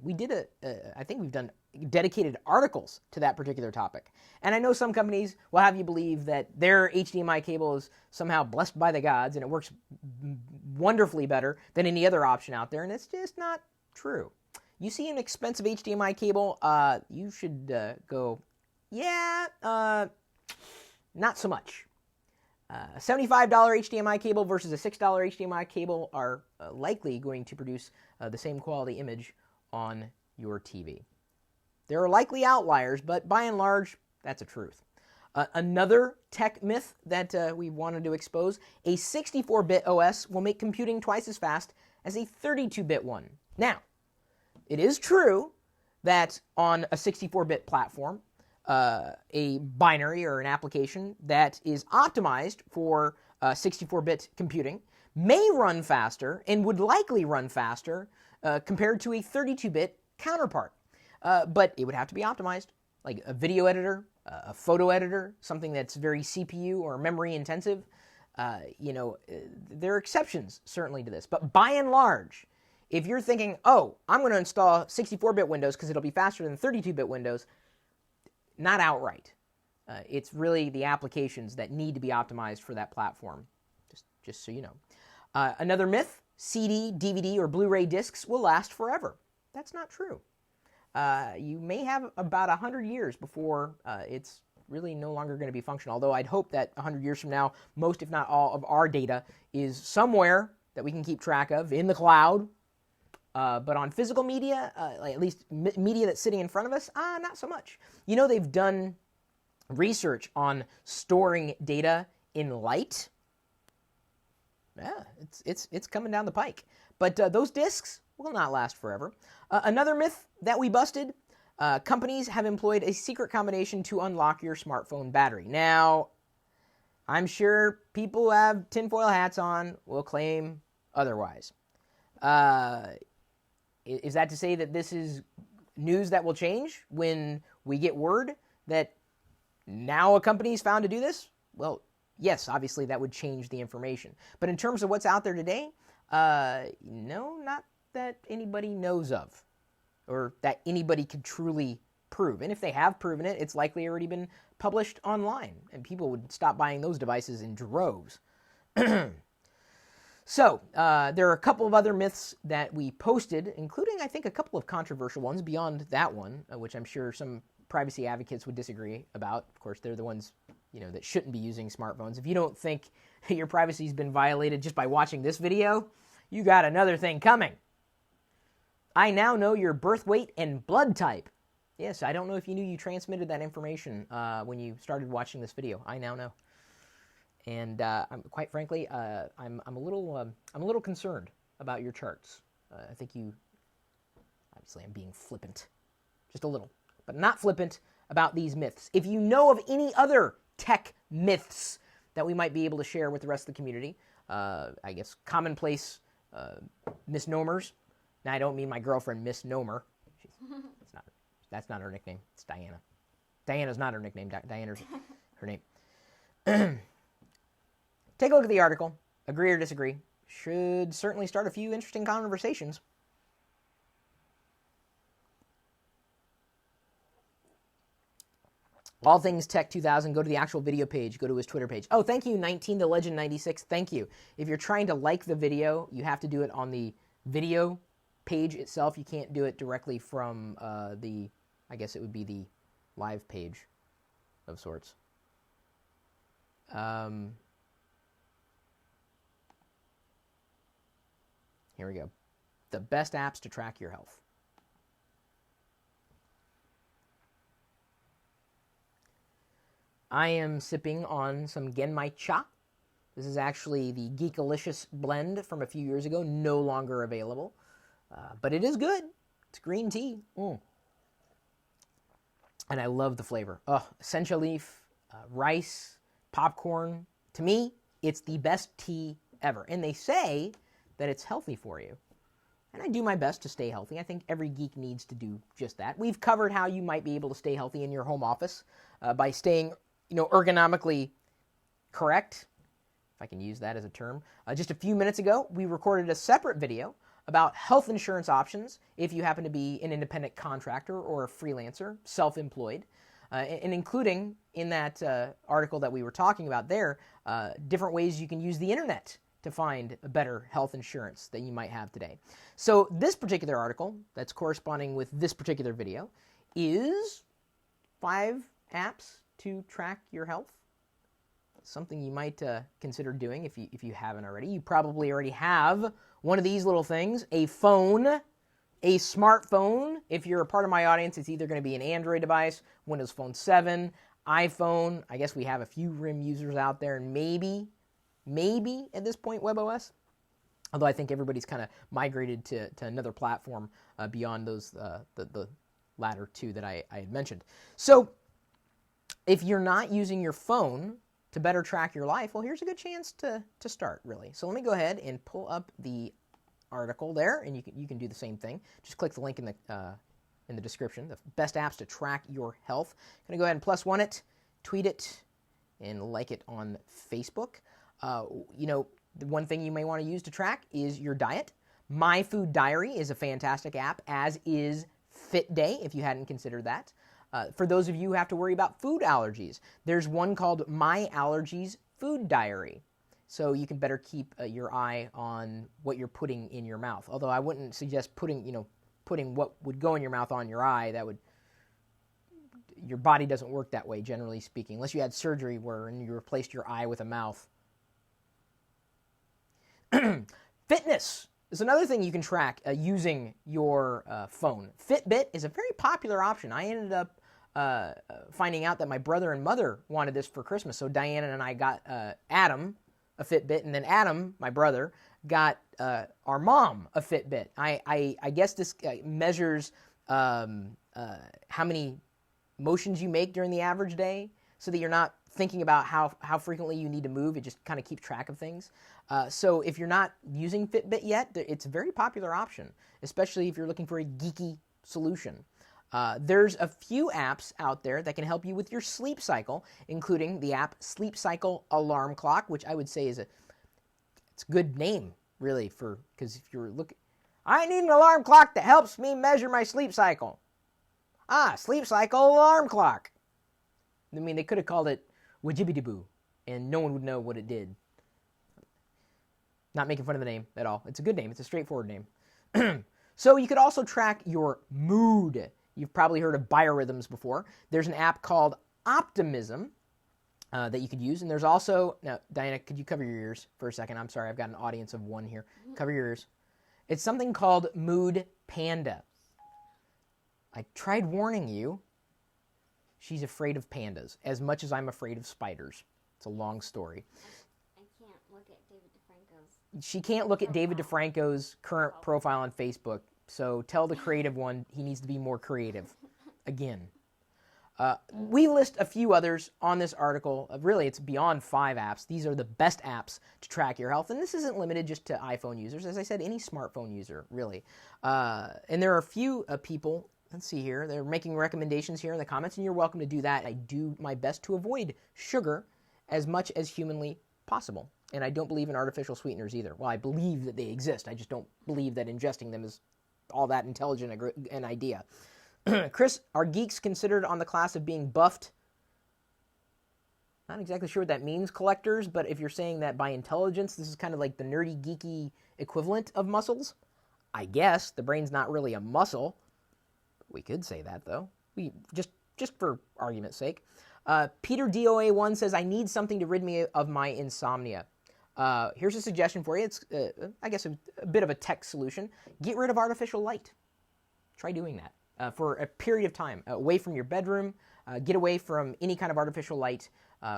I think we've done dedicated articles to that particular topic. And I know some companies will have you believe that their HDMI cable is somehow blessed by the gods and it works wonderfully better than any other option out there, and it's just not true. You see an expensive HDMI cable, you should go, not so much. A $75 HDMI cable versus a $6 HDMI cable are likely going to produce the same quality image on your TV. There are likely outliers, but by and large, that's a truth. Another tech myth that we wanted to expose, a 64-bit OS will make computing twice as fast as a 32-bit one. Now, it is true that on a 64-bit platform, a binary or an application that is optimized for 64-bit computing may run faster and would likely run faster compared to a 32-bit counterpart. But it would have to be optimized, like a video editor, a photo editor, something that's very CPU or memory intensive. There are exceptions certainly to this. But by and large, if you're thinking, oh, I'm going to install 64-bit Windows because it'll be faster than 32-bit Windows, not outright. It's really the applications that need to be optimized for that platform, just so you know. Another myth, CD, DVD, or Blu-ray discs will last forever. That's not true. You may have about 100 years before it's really no longer going to be functional, although I'd hope that 100 years from now, most if not all of our data is somewhere that we can keep track of in the cloud. But on physical media, at least media that's sitting in front of us, not so much. They've done research on storing data in light. Yeah, it's coming down the pike. But those discs will not last forever. Another myth that we busted, companies have employed a secret combination to unlock your smartphone battery. Now, I'm sure people who have tinfoil hats on will claim otherwise. Is that to say that this is news that will change when we get word that now a company's found to do this? Well, yes, obviously that would change the information. But in terms of what's out there today, no, not that anybody knows of or that anybody could truly prove. And if they have proven it, it's likely already been published online and people would stop buying those devices in droves. So, there are a couple of other myths that we posted, including, I think, a couple of controversial ones beyond that one, which I'm sure some privacy advocates would disagree about. Of course, they're the ones, that shouldn't be using smartphones. If you don't think your privacy's been violated just by watching this video, you got another thing coming. I now know your birth weight and blood type. Yes, I don't know if you knew you transmitted that information when you started watching this video. I now know. And quite frankly, I'm a little concerned about your charts. I think obviously I'm being flippant, just a little, but not flippant about these myths. If you know of any other tech myths that we might be able to share with the rest of the community, I guess commonplace misnomers. Now I don't mean my girlfriend Misnomer. That's not her nickname. It's Diana. Diana's not her nickname. Diana's her name. Take a look at the article. Agree or disagree. Should certainly start a few interesting conversations. All Things Tech 2000, go to the actual video page, go to his Twitter page. Oh, thank you, 19 the Legend 96, thank you. If you're trying to like the video, you have to do it on the video page itself. You can't do it directly from I guess it would be the live page of sorts. Here we go. The best apps to track your health. I am sipping on some Genmai Cha. This is actually the Geekalicious blend from a few years ago, no longer available. But it is good. It's green tea. And I love the flavor. Essential leaf, rice, popcorn. To me, it's the best tea ever. And they say that it's healthy for you. And I do my best to stay healthy. I think every geek needs to do just that. We've covered how you might be able to stay healthy in your home office by staying ergonomically correct, if I can use that as a term. Just a few minutes ago, we recorded a separate video about health insurance options if you happen to be an independent contractor or a freelancer, self-employed, and including in that article that we were talking about there, different ways you can use the internet to find a better health insurance that you might have today. So this particular article that's corresponding with this particular video is 5 apps to track your health. Something you might consider doing if you haven't already. You probably already have one of these little things, a phone, a smartphone. If you're a part of my audience, it's either going to be an Android device, Windows Phone 7, iPhone. I guess we have a few RIM users out there, and maybe at this point WebOS. Although I think everybody's kind of migrated to another platform beyond those the latter two that I had mentioned. So if you're not using your phone to better track your life, well, here's a good chance to start, really. So let me go ahead and pull up the article there, and you can do the same thing. Just click the link in the description, the best apps to track your health. I'm going to go ahead and +1 it, tweet it, and like it on Facebook. The one thing you may want to use to track is your diet. My Food Diary is a fantastic app, as is FitDay, if you hadn't considered that. For those of you who have to worry about food allergies, there's one called My Allergies Food Diary. So you can better keep your eye on what you're putting in your mouth. Although I wouldn't suggest putting what would go in your mouth on your eye. Your body doesn't work that way, generally speaking, unless you had surgery and you replaced your eye with a mouth. Fitness is another thing you can track using your phone. Fitbit is a very popular option. I ended up finding out that my brother and mother wanted this for Christmas, so Diana and I got Adam a Fitbit, and then Adam, my brother, got our mom a Fitbit. I guess this measures how many motions you make during the average day, so that you're not thinking about how frequently you need to move. It just kind of keeps track of things. So if you're not using Fitbit yet, it's a very popular option, especially if you're looking for a geeky solution. There's a few apps out there that can help you with your sleep cycle, including the app Sleep Cycle Alarm Clock, which I would say it's a good name, really, because if you're looking, I need an alarm clock that helps me measure my sleep cycle. Sleep Cycle Alarm Clock. I mean, they could have called it Wajibidiboo, and no one would know what it did. Not making fun of the name at all. It's a good name. It's a straightforward name. So you could also track your mood. You've probably heard of biorhythms before. There's an app called Optimism that you could use. And there's also, now, Diana, could you cover your ears for a second? I'm sorry, I've got an audience of one here. Cover your ears. It's something called Mood Panda. I tried warning you. She's afraid of pandas as much as I'm afraid of spiders. It's a long story. I can't look at David DeFranco's. She can't look at David DeFranco's current profile on Facebook. So tell the creative one he needs to be more creative. Again. We list a few others on this article. Really, it's beyond 5 apps. These are the best apps to track your health. And this isn't limited just to iPhone users. As I said, any smartphone user, really. And there are a few people, let's see here, they're making recommendations here in the comments, and you're welcome to do that. I do my best to avoid sugar as much as humanly possible. And I don't believe in artificial sweeteners either. Well, I believe that they exist. I just don't believe that ingesting them is all that intelligent an idea. Chris, are geeks considered on the class of being buffed Not exactly sure what that means, collectors, but if you're saying that by intelligence, this is kind of like the nerdy, geeky equivalent of muscles, I guess the brain's not really a muscle. We could say that, though. We just for argument's sake. Peter DOA1 says, I need something to rid me of my insomnia. Here's a suggestion for you. It's, I guess, a bit of a tech solution. Get rid of artificial light. Try doing that for a period of time, away from your bedroom. Get away from any kind of artificial light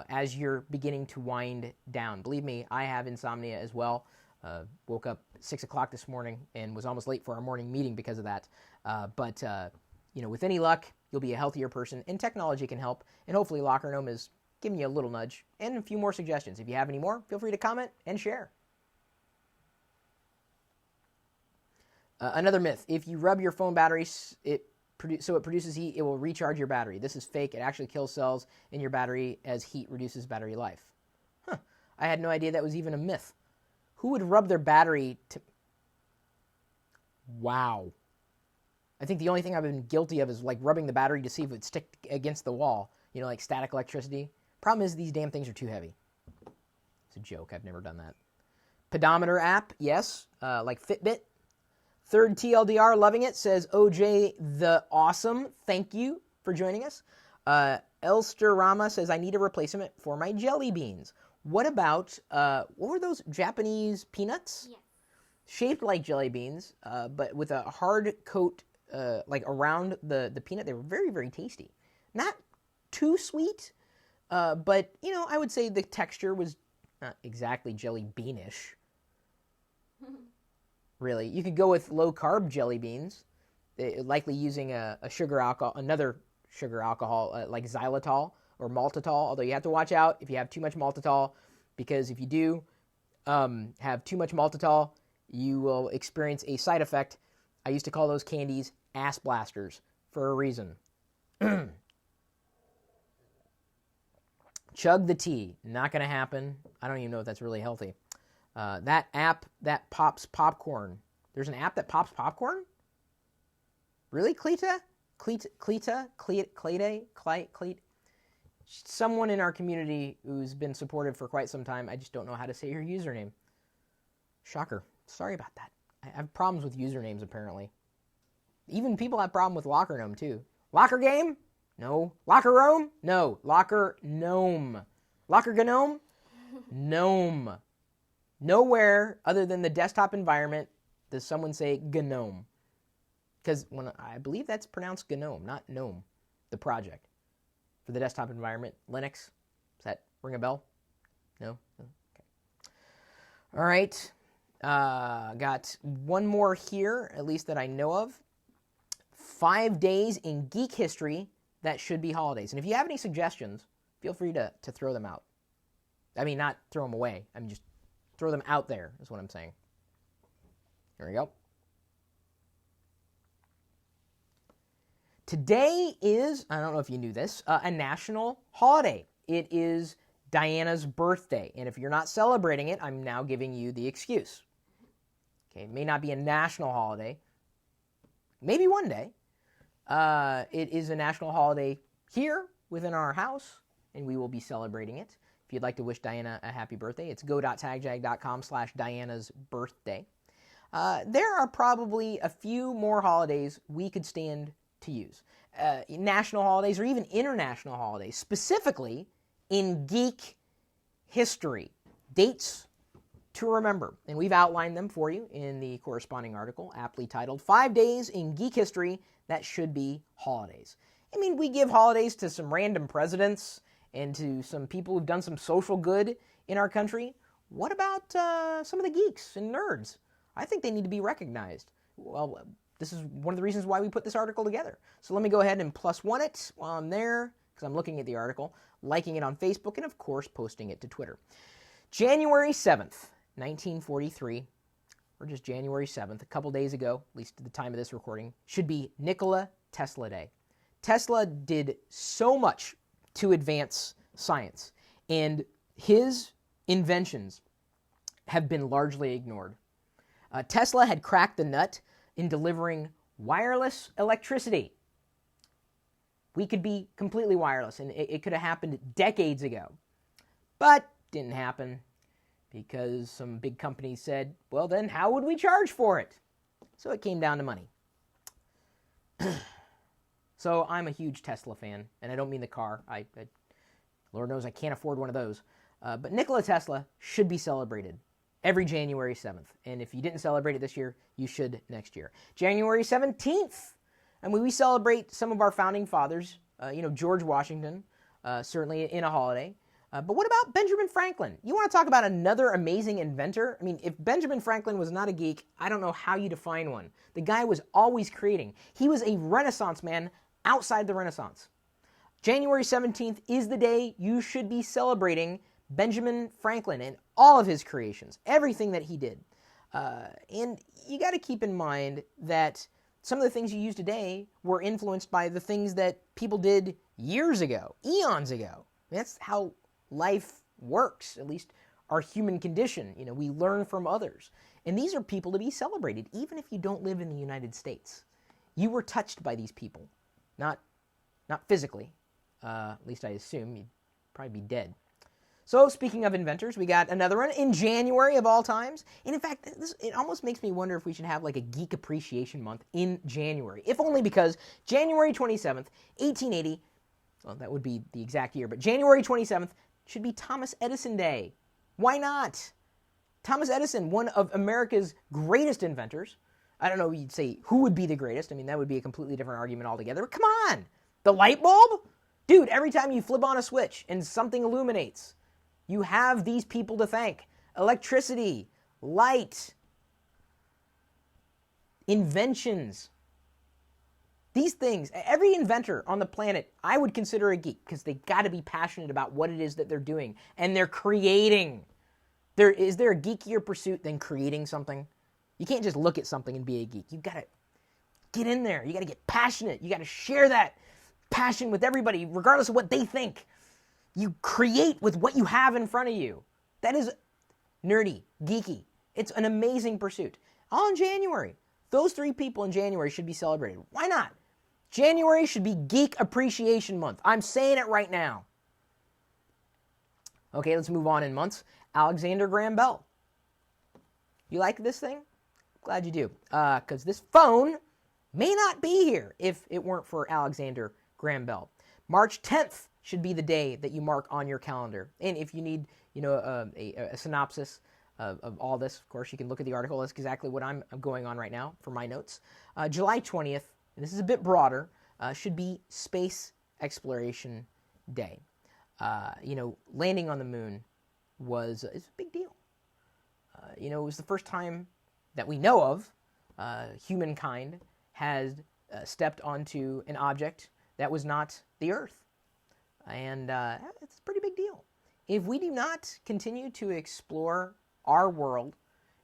as you're beginning to wind down. Believe me, I have insomnia as well. Woke up 6 o'clock this morning and was almost late for our morning meeting because of that. But with any luck, you'll be a healthier person, and technology can help. And hopefully LockerGnome is giving you a little nudge and a few more suggestions. If you have any more, feel free to comment and share. Another myth. If you rub your phone battery so it produces heat, it will recharge your battery. This is fake. It actually kills cells in your battery as heat reduces battery life. Huh. I had no idea that was even a myth. Who would rub their battery to... Wow. I think the only thing I've been guilty of is like rubbing the battery to see if it would stick against the wall. Like static electricity. Problem is these damn things are too heavy. It's a joke. I've never done that. Pedometer app, yes. Like Fitbit. Third TLDR, loving it, says OJ the Awesome. Thank you for joining us. Elster Rama says, I need a replacement for my jelly beans. What about, what were those Japanese peanuts? Yeah. Shaped like jelly beans, but with a hard coat like around the peanut. They were very, very tasty. Not too sweet, but, I would say the texture was not exactly jelly beanish. Really. You could go with low-carb jelly beans, likely using another sugar alcohol, like xylitol or maltitol, although you have to watch out if you have too much maltitol, because if you do have too much maltitol, you will experience a side effect. I used to call those candies ass blasters for a reason. Chug the tea. Not going to happen. I don't even know if that's really healthy. That app that pops popcorn. There's an app that pops popcorn? Really, Cleta? Clete? Someone in our community who's been supportive for quite some time. I just don't know how to say your username. Shocker. Sorry about that. I have problems with usernames, apparently. Even people have problem with LockerGnome, too. Locker game? No. LockerGnome? No. LockerGnome. LockerGnome? Gnome. Nowhere other than the desktop environment does someone say GNOME. Because I believe that's pronounced GNOME, not GNOME, the project. For the desktop environment, Linux. Does that ring a bell? No? Okay. All right. Got one more here, at least that I know of. 5 days in geek history that should be holidays. And if you have any suggestions, feel free to throw them out. I mean, not throw them away. I mean, just throw them out there is what I'm saying. Here we go. Today is, I don't know if you knew this, a national holiday. It is Diana's birthday. And if you're not celebrating it, I'm now giving you the excuse. Okay, it may not be a national holiday. Maybe one day. It is a national holiday here within our house, and we will be celebrating it. If you'd like to wish Diana a happy birthday, it's go.tagjag.com/Diana's birthday. There are probably a few more holidays we could stand to use. National holidays or even international holidays, specifically in geek history. Dates to remember. And we've outlined them for you in the corresponding article, aptly titled 5 Days in Geek History That Should Be Holidays. I mean, we give holidays to some random presidents and to some people who've done some social good in our country. What about some of the geeks and nerds? I think they need to be recognized. Well, this is one of the reasons why we put this article together. So let me go ahead and +1 it while I'm there, because I'm looking at the article, liking it on Facebook, and of course posting it to Twitter. January 7th, 1943, or just January 7th, a couple days ago, at least at the time of this recording, should be Nikola Tesla Day. Tesla did so much to advance science, and his inventions have been largely ignored. Tesla had cracked the nut in delivering wireless electricity. We could be completely wireless, and it could have happened decades ago. But didn't happen because some big companies said, well, then how would we charge for it? So it came down to money. So I'm a huge Tesla fan, and I don't mean the car. Lord knows I can't afford one of those. But Nikola Tesla should be celebrated every January 7th. And if you didn't celebrate it this year, you should next year. January 17th. I mean, we celebrate some of our founding fathers, George Washington, certainly in a holiday. But what about Benjamin Franklin? You want to talk about another amazing inventor? I mean, if Benjamin Franklin was not a geek, I don't know how you define one. The guy was always creating. He was a Renaissance man outside the Renaissance. January 17th is the day you should be celebrating Benjamin Franklin and all of his creations, everything that he did. And you got to keep in mind that some of the things you use today were influenced by the things that people did years ago, eons ago. That's how life works, at least our human condition. We learn from others. And these are people to be celebrated, even if you don't live in the United States. You were touched by these people, not physically. At least I assume you'd probably be dead. So speaking of inventors, we got another one in January of all times. And in fact, it almost makes me wonder if we should have like a Geek Appreciation Month in January. If only because January 27th, 1880, well, that would be the exact year, but January 27th should be Thomas Edison Day. Why not? Thomas Edison, one of America's greatest inventors. I don't know, you'd say who would be the greatest. I mean, that would be a completely different argument altogether. But come on, the light bulb? Dude, every time you flip on a switch and something illuminates, you have these people to thank. Electricity, light, inventions. These things, every inventor on the planet, I would consider a geek because they got to be passionate about what it is that they're doing and they're creating. Is there a geekier pursuit than creating something? You can't just look at something and be a geek. You've got to get in there. You got to get passionate. You got to share that passion with everybody, regardless of what they think. You create with what you have in front of you. That is nerdy, geeky. It's an amazing pursuit. All in January. Those three people in January should be celebrated. Why not? January should be Geek Appreciation Month. I'm saying it right now. Okay, let's move on in months. Alexander Graham Bell. You like this thing? Glad you do. Because this phone may not be here if it weren't for Alexander Graham Bell. March 10th should be the day that you mark on your calendar. And if you need, a synopsis of all this, of course, you can look at the article. That's exactly what I'm going on right now for my notes. July 20th, and this is a bit broader, should be Space Exploration Day. Landing on the moon is a big deal. It was the first time that we know of humankind has stepped onto an object that was not the Earth. And it's a pretty big deal. If we do not continue to explore our world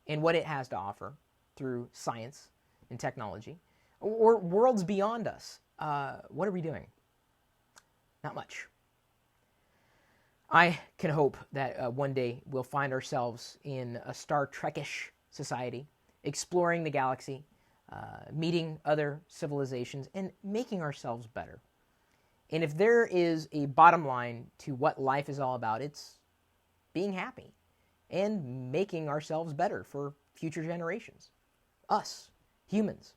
and what it has to offer through science and technology, or worlds beyond us, what are we doing? Not much. I can hope that one day we'll find ourselves in a Star Trek-ish society, exploring the galaxy, meeting other civilizations, and making ourselves better. And if there is a bottom line to what life is all about, it's being happy and making ourselves better for future generations. Us, humans.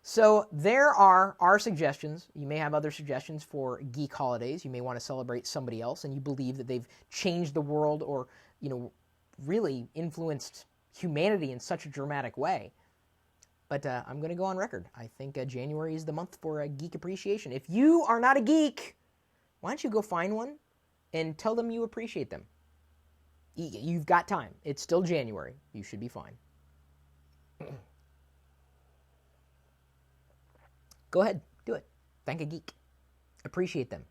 So there are our suggestions. You may have other suggestions for geek holidays. You may want to celebrate somebody else and you believe that they've changed the world or, really influenced humanity in such a dramatic way. But I'm going to go on record. I think January is the month for geek appreciation. If you are not a geek, why don't you go find one and tell them you appreciate them? You've got time. It's still January. You should be fine. Go ahead. Do it. Thank a geek. Appreciate them.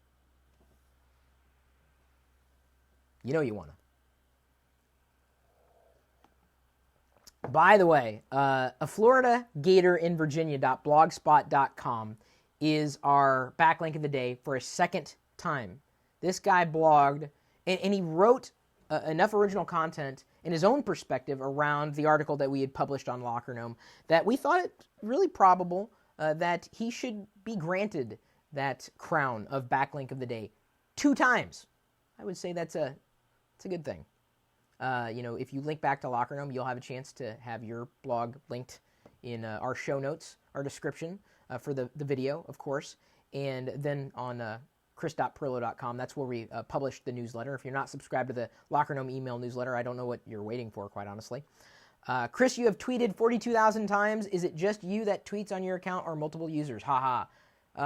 You know you want to. By the way, a Florida Gator in Virginia.blogspot.com is our backlink of the day for a second time. This guy blogged, and he wrote enough original content in his own perspective around the article that we had published on LockerGnome that we thought it really probable that he should be granted that crown of backlink of the day 2 times. I would say that's a It's a good thing. If you link back to LockerGnome, you'll have a chance to have your blog linked in our show notes, our description for the video, of course, and then on chris.pirillo.com. That's where we publish the newsletter. If you're not subscribed to the LockerGnome email newsletter, I don't know what you're waiting for, quite honestly. Chris, you have tweeted 42,000 times. Is it just you that tweets on your account or multiple users? Haha.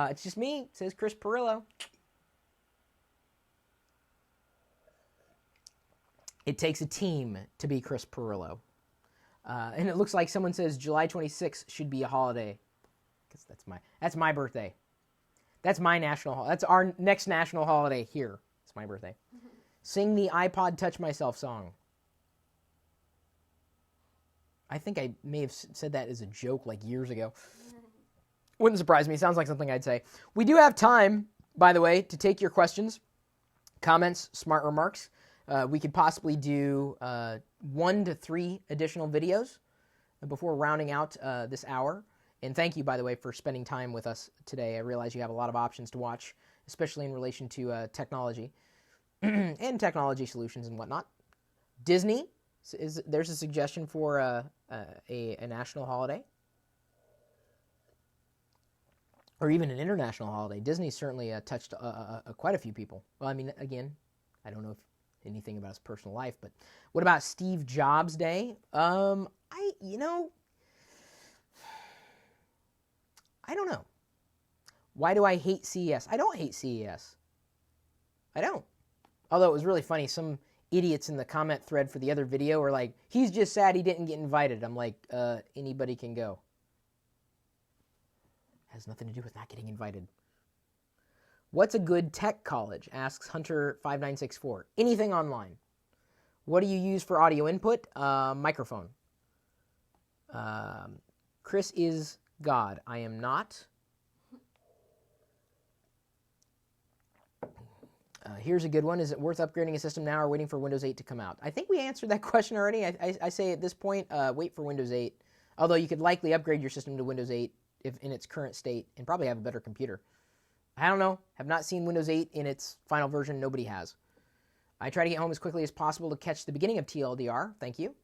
It's just me, says Chris Pirillo. It takes a team to be Chris Pirillo. And it looks like someone says July 26th should be a holiday. Because that's my birthday. That's my national. That's our next national holiday here. It's my birthday. Sing the iPod Touch Myself song. I think I may have said that as a joke like years ago. Wouldn't surprise me. Sounds like something I'd say. We do have time, by the way, to take your questions, comments, smart remarks. We could possibly do 1 to 3 additional videos before rounding out this hour. And thank you, by the way, for spending time with us today. I realize you have a lot of options to watch, especially in relation to technology and technology solutions and whatnot. Disney, there's a suggestion for a national holiday. Or even an international holiday. Disney certainly touched quite a few people. Well, I mean, again, I don't know if anything about his personal life, but what about Steve Jobs Day? I don't know. Why do I hate CES? I don't hate CES. I don't. Although it was really funny, some idiots in the comment thread for the other video were like, he's just sad he didn't get invited. I'm like, anybody can go. Has nothing to do with not getting invited. What's a good tech college? Asks Hunter5964. Anything online. What do you use for audio input? Microphone. Chris is God. I am not. Here's a good one. Is it worth upgrading a system now or waiting for Windows 8 to come out? I think we answered that question already. I say at this point, wait for Windows 8. Although you could likely upgrade your system to Windows 8 if in its current state and probably have a better computer. I don't know. Have not seen Windows 8 in its final version. Nobody has. I try to get home as quickly as possible to catch the beginning of TLDR. Thank you.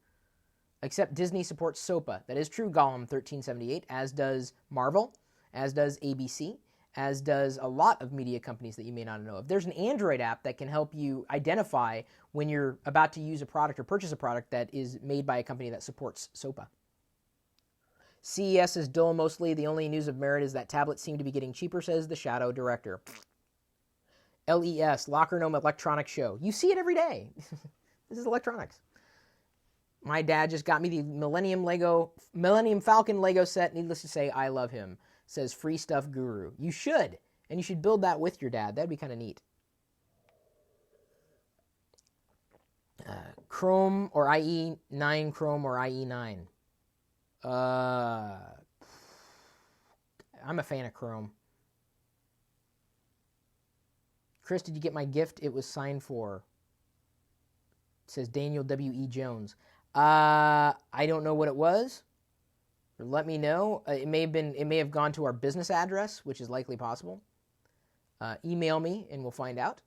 Except Disney supports SOPA. That is true, Gollum1378, as does Marvel, as does ABC, as does a lot of media companies that you may not know of. There's an Android app that can help you identify when you're about to use a product or purchase a product that is made by a company that supports SOPA. CES is dull mostly. The only news of merit is that tablets seem to be getting cheaper, says the Shadow Director. LES, LockerGnome Electronics Show. You see it every day. This is electronics. My dad just got me the Millennium Falcon Lego set. Needless to say, I love him, says Free Stuff Guru. You should. And you should build that with your dad. That'd be kind of neat. Chrome or IE9, Chrome or IE9. I'm a fan of Chrome. Chris, did you get my gift? It was signed for. It says Daniel W.E. Jones. I don't know what it was. Let me know. It may have gone to our business address, which is likely possible. Email me and we'll find out.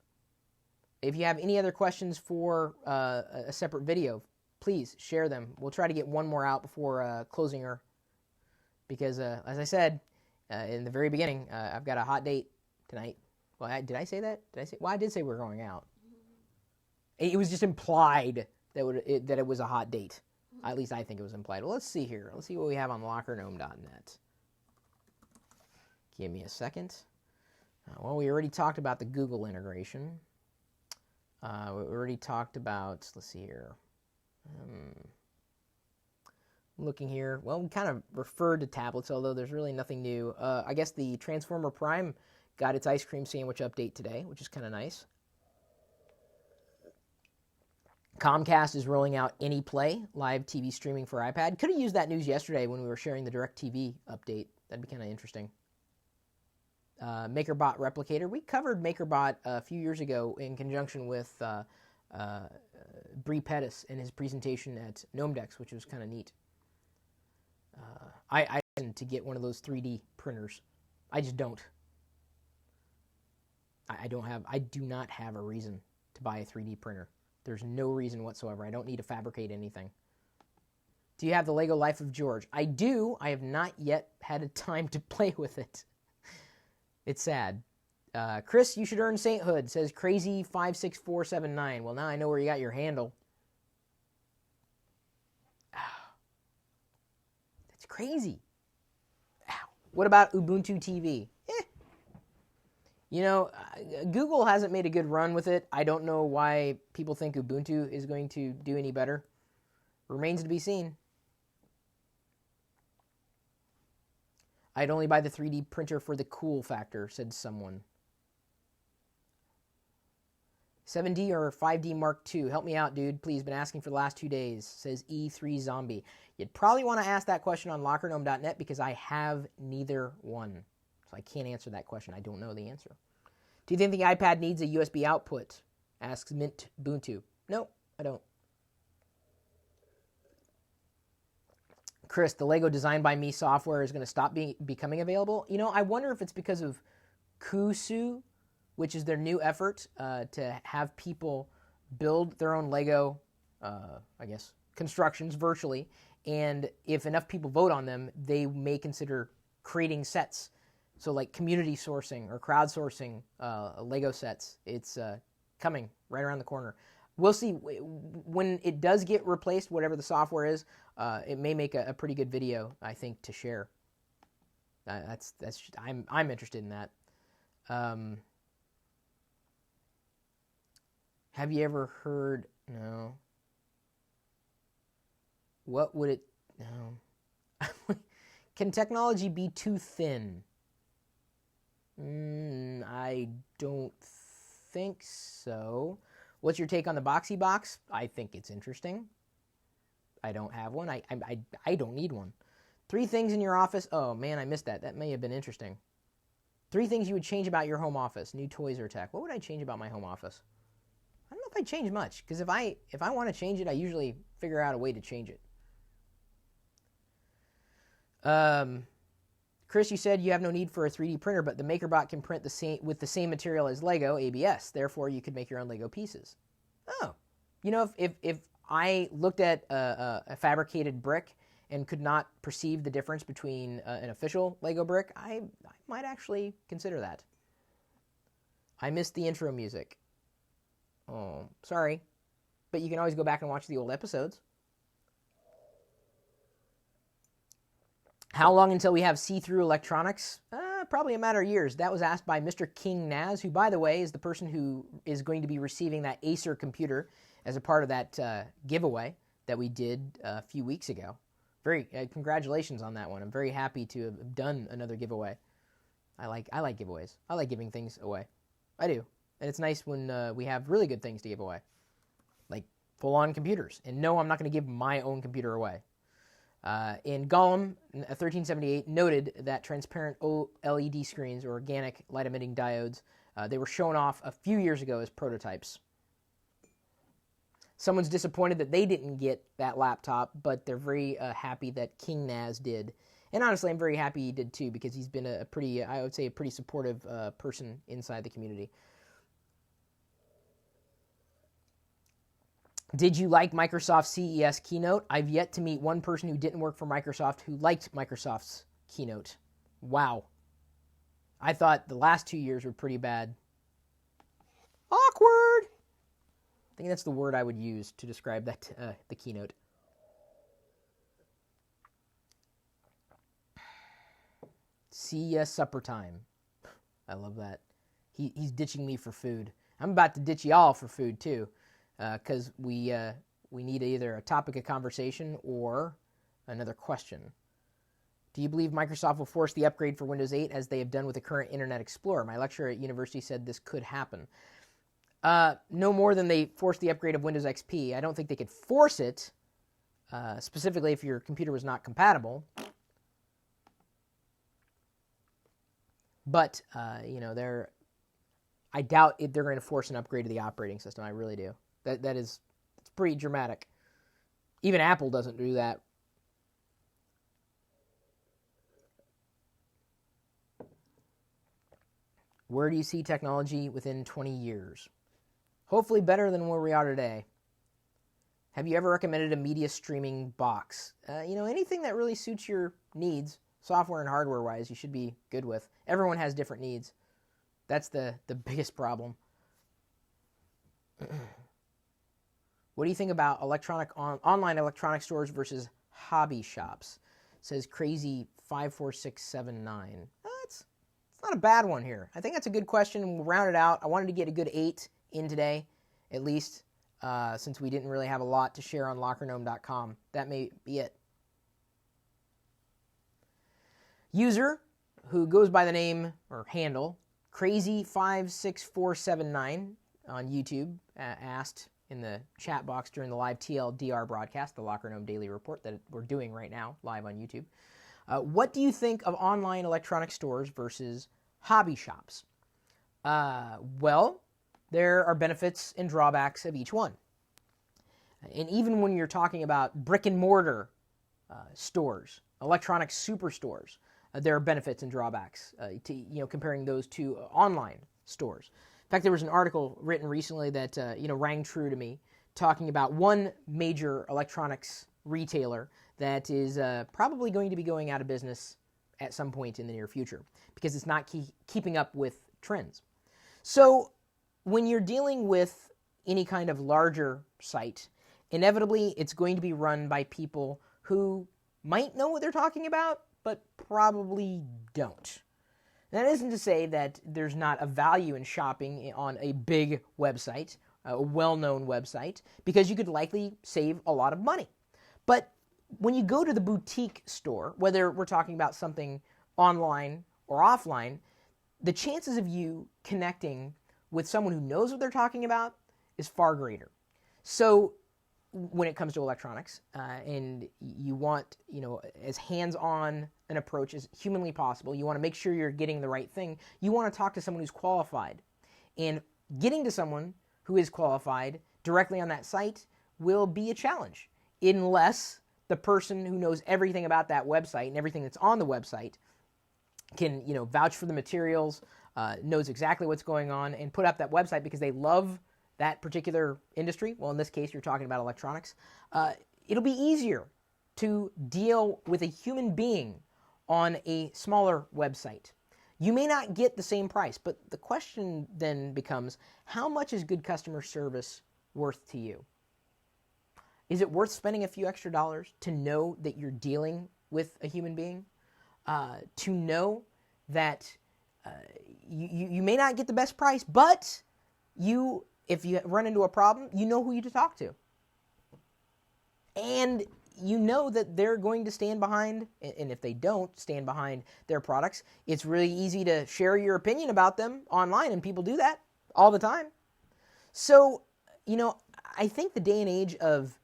If you have any other questions for a separate video, please share them. We'll try to get one more out before closing her. Because, as I said in the very beginning, I've got a hot date tonight. Well, did I say that? Well, I did say we're going out. It was just implied that it was a hot date. At least I think it was implied. Well, let's see here. Let's see what we have on LockerGnome.net. Give me a second. Well, we already talked about the Google integration. We already talked about, let's see here. Looking here. Well, we kind of referred to tablets, although there's really nothing new. I guess the Transformer Prime got its ice cream sandwich update today, which is kind of nice. Comcast is rolling out AnyPlay, live TV streaming for iPad. Could have used that news yesterday when we were sharing the DirecTV update. That'd be kind of interesting. MakerBot Replicator. We covered MakerBot a few years ago in conjunction with Bree Pettis and his presentation at GnomeDex, which was kind of neat. I tend to get one of those 3D printers. I just don't. I do not have a reason to buy a 3D printer. There's no reason whatsoever. I don't need to fabricate anything. Do you have the Lego Life of George? I do. I have not yet had a time to play with it. It's sad. Chris, you should earn sainthood, says Crazy56479. Well, now I know where you got your handle. That's crazy. What about Ubuntu TV? Google hasn't made a good run with it. I don't know why people think Ubuntu is going to do any better. Remains to be seen. I'd only buy the 3D printer for the cool factor, said someone. 7D or 5D Mark II? Help me out, dude. Please, been asking for the last 2 days, says E3 Zombie. You'd probably want to ask that question on LockerGnome.net because I have neither one. So I can't answer that question. I don't know the answer. Do you think the iPad needs a USB output? Asks Mint Ubuntu. No, I don't. Chris, the Lego Design by Me software is going to stop becoming available. I wonder if it's because of Kusu, which is their new effort to have people build their own Lego, constructions virtually. And if enough people vote on them, they may consider creating sets. So like community sourcing or crowdsourcing Lego sets. It's coming right around the corner. We'll see. When it does get replaced, whatever the software is, it may make a pretty good video, I think, to share. I'm interested in that. Have you ever heard? No. What would it? No. Can technology be too thin? I don't think so. What's your take on the Boxy Box? I think it's interesting. I don't have one. I don't need one. 3 things in your office. Oh, man, I missed that. That may have been interesting. 3 things you would change about your home office. New toys or tech. What would I change about my home office? I don't know if I'd change much, because if I want to change it, I usually figure out a way to change it. Chris, you said you have no need for a 3D printer, but the MakerBot can print with the same material as Lego, ABS. Therefore, you could make your own Lego pieces. Oh. If I looked at a fabricated brick and could not perceive the difference between an official Lego brick, I might actually consider that. I missed the intro music. Oh, sorry. But you can always go back and watch the old episodes. How long until we have see-through electronics? Probably a matter of years. That was asked by Mr. King Naz, who, by the way, is the person who is going to be receiving that Acer computer as a part of that giveaway that we did a few weeks ago. Very congratulations on that one. I'm very happy to have done another giveaway. I like giveaways. I like giving things away. I do. And it's nice when we have really good things to give away, like full-on computers. And no, I'm not going to give my own computer away. In Gollum, 1378, noted that transparent OLED screens, or organic light-emitting diodes, they were shown off a few years ago as prototypes. Someone's disappointed that they didn't get that laptop, but they're very happy that King Naz did. And honestly, I'm very happy he did too, because he's been a pretty supportive person inside the community. Did you like Microsoft's CES keynote? I've yet to meet one person who didn't work for Microsoft who liked Microsoft's keynote. Wow. I thought the last 2 years were pretty bad. Awkward! I think that's the word I would use to describe that the keynote. CES supper time. I love that. He's ditching me for food. I'm about to ditch y'all for food too. Because we need either a topic of conversation or another question. Do you believe Microsoft will force the upgrade for Windows 8 as they have done with the current Internet Explorer? My lecturer at university said this could happen. No more than they forced the upgrade of Windows XP. I don't think they could force it, specifically if your computer was not compatible. But, I doubt if they're going to force an upgrade to the operating system. I really do. It's pretty dramatic. Even Apple doesn't do that. Where do you see technology within 20 years? Hopefully better than where we are today. Have you ever recommended a media streaming box? Anything that really suits your needs, software and hardware-wise, you should be good with. Everyone has different needs. That's the biggest problem. What do you think about online electronic stores versus hobby shops? Says Crazy 54679. It's not a bad one here. I think that's a good question. We'll round it out. I wanted to get a good 8 in today, at least, since we didn't really have a lot to share on LockerGnome.com. That may be it. User, who goes by the name or handle Crazy56479 on YouTube, asked in the chat box during the live TLDR broadcast, the LockerGnome Daily Report that we're doing right now, live on YouTube. What do you think of online electronic stores versus hobby shops? Well, there are benefits and drawbacks of each one. And even when you're talking about brick and mortar stores, electronic superstores, there are benefits and drawbacks to comparing those to online stores. In fact, there was an article written recently that rang true to me, talking about one major electronics retailer that is probably going to be going out of business at some point in the near future because it's not keeping up with trends. So when you're dealing with any kind of larger site, inevitably it's going to be run by people who might know what they're talking about, but probably don't. That isn't to say that there's not a value in shopping on a big website, a well-known website, because you could likely save a lot of money. But when you go to the boutique store, whether we're talking about something online or offline, the chances of you connecting with someone who knows what they're talking about is far greater. So when it comes to electronics, and you want, as hands-on an approach as humanly possible, you want to make sure you're getting the right thing. You want to talk to someone who's qualified. And getting to someone who is qualified directly on that site will be a challenge, unless the person who knows everything about that website and everything that's on the website can, vouch for the materials, knows exactly what's going on, and put up that website because they love that particular industry. Well, in this case, you're talking about electronics. It'll be easier to deal with a human being on a smaller website. You may not get the same price, but the question then becomes, how much is good customer service worth to you? Is it worth spending a few extra dollars to know that you're dealing with a human being? To know that you may not get the best price, but if you run into a problem, you know who you to talk to. And you know that they're going to stand behind, and if they don't stand behind their products, it's really easy to share your opinion about them online, and people do that all the time. So, I think the day and age of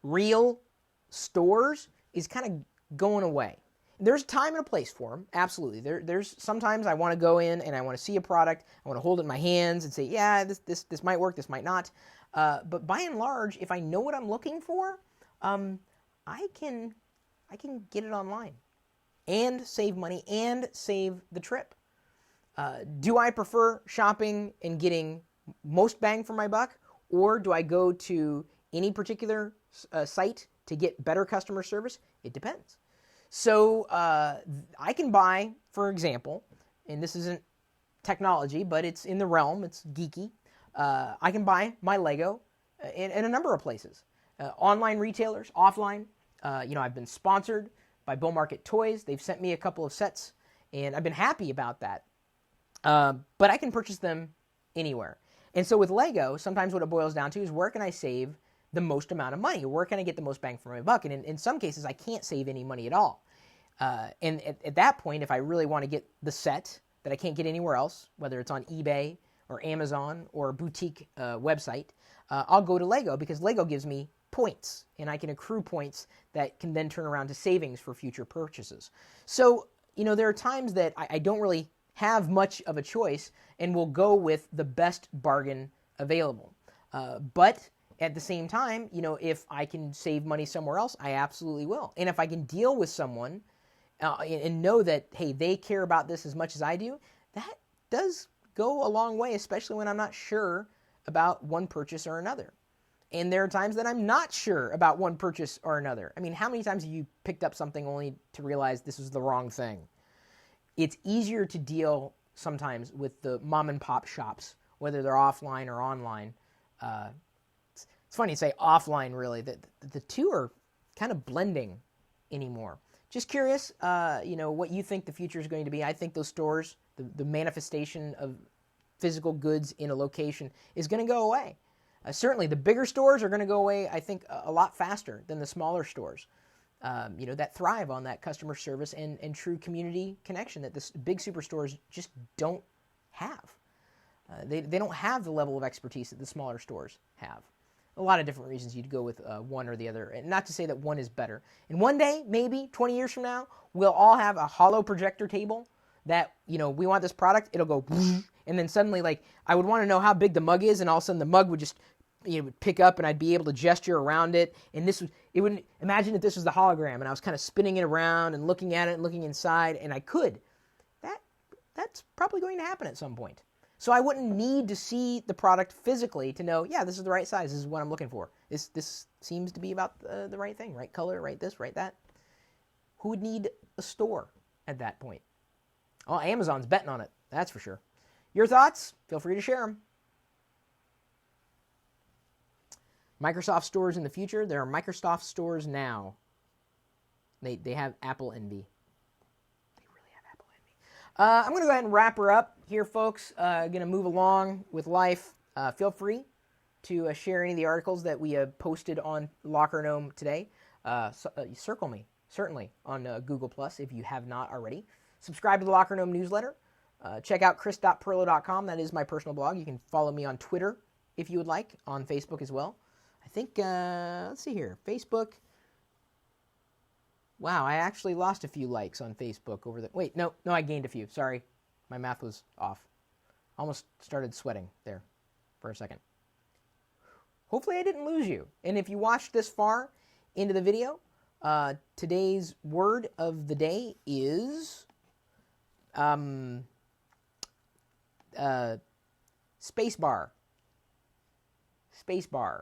real stores is kind of going away. There's a time and a place for them, absolutely. There's sometimes I want to go in and I want to see a product, I want to hold it in my hands and say, yeah, this might work, this might not. But by and large, if I know what I'm looking for, I can get it online and save money and save the trip. Do I prefer shopping and getting most bang for my buck, or do I go to any particular site to get better customer service? It depends. So I can buy, for example, and this isn't technology, but it's in the realm, it's geeky. I can buy my Lego in a number of places. Online retailers, offline. I've been sponsored by Bull Market Toys. They've sent me a couple of sets, and I've been happy about that. But I can purchase them anywhere. And so with Lego, sometimes what it boils down to is, where can I save the most amount of money? Where can I get the most bang for my buck? And in some cases, I can't save any money at all. And at that point, if I really want to get the set that I can't get anywhere else, whether it's on eBay or Amazon or a boutique website, I'll go to Lego, because Lego gives me points, and I can accrue points that can then turn around to savings for future purchases. So, there are times that I don't really have much of a choice and will go with the best bargain available. But at the same time, if I can save money somewhere else, I absolutely will. And if I can deal with someone and know that, hey, they care about this as much as I do, that does go a long way, especially when I'm not sure about one purchase or another. And there are times that I'm not sure about one purchase or another. I mean, how many times have you picked up something only to realize this was the wrong thing? It's easier to deal sometimes with the mom and pop shops, whether they're offline or online. It's funny to say offline, really. The two are kind of blending anymore. Just curious, what you think the future is going to be. I think those stores, the manifestation of physical goods in a location is going to go away. Certainly, the bigger stores are going to go away, I think, a lot faster than the smaller stores. That thrive on that customer service and true community connection that the big superstores just don't have. They don't have the level of expertise that the smaller stores have. A lot of different reasons you'd go with one or the other. And not to say that one is better. And one day, maybe 20 years from now, we'll all have a hollow projector table that, we want this product. It'll go, and then suddenly, I would want to know how big the mug is, and all of a sudden the mug would just would pick up, and I'd be able to gesture around it. And imagine if this was the hologram, and I was kind of spinning it around and looking at it and looking inside, and I could. That's probably going to happen at some point. So I wouldn't need to see the product physically to know, yeah, this is the right size. This is what I'm looking for. This seems to be about the right thing, right color, right this, right that. Who would need a store at that point? Oh, Amazon's betting on it. That's for sure. Your thoughts? Feel free to share them. Microsoft stores in the future. There are Microsoft stores now. They have Apple envy. They really have Apple envy. I'm going to go ahead and wrap her up here, folks. Going to move along with life. Feel free to share any of the articles that we have posted on LockerGnome today. Circle me, certainly, on Google Plus if you have not already. Subscribe to the LockerGnome newsletter. Check out chris.pirillo.com. That is my personal blog. You can follow me on Twitter if you would like, on Facebook as well. I think, let's see here, Facebook. Wow, I actually lost a few likes on Facebook over the... Wait, no, I gained a few. Sorry, my math was off. Almost started sweating there for a second. Hopefully I didn't lose you. And if you watched this far into the video, today's word of the day is... spacebar. Spacebar,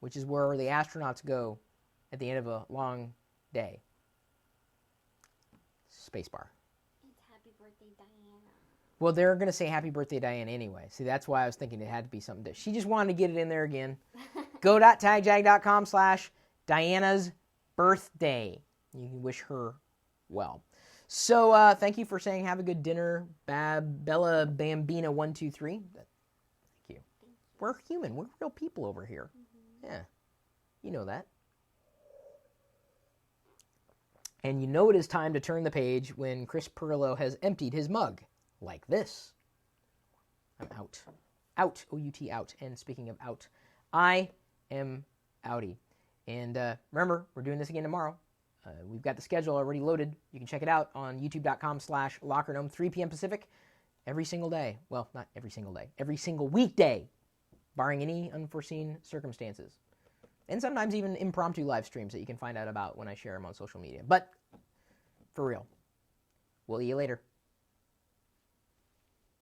which is where the astronauts go at the end of a long day. Spacebar. It's happy birthday, Diana. Well, they're going to say happy birthday, Diana, anyway. See, that's why I was thinking it had to be something. She just wanted to get it in there again. Go.tagjag.com/Diana's birthday. You can wish her well. So, thank you for saying have a good dinner, Bella Bambina 123. Thank you. We're human. We're real people over here. Mm-hmm. Yeah. You know that. And you know it is time to turn the page when Chris Pirillo has emptied his mug. Like this. I'm out. Out. O-U-T, out. And speaking of out, I am outie. And remember, we're doing this again tomorrow. We've got the schedule already loaded. You can check it out on youtube.com/LockerGnome, 3 p.m. Pacific, every single day. Well, not every single day. Every single weekday, barring any unforeseen circumstances. And sometimes even impromptu live streams that you can find out about when I share them on social media. But, for real, we'll see you later.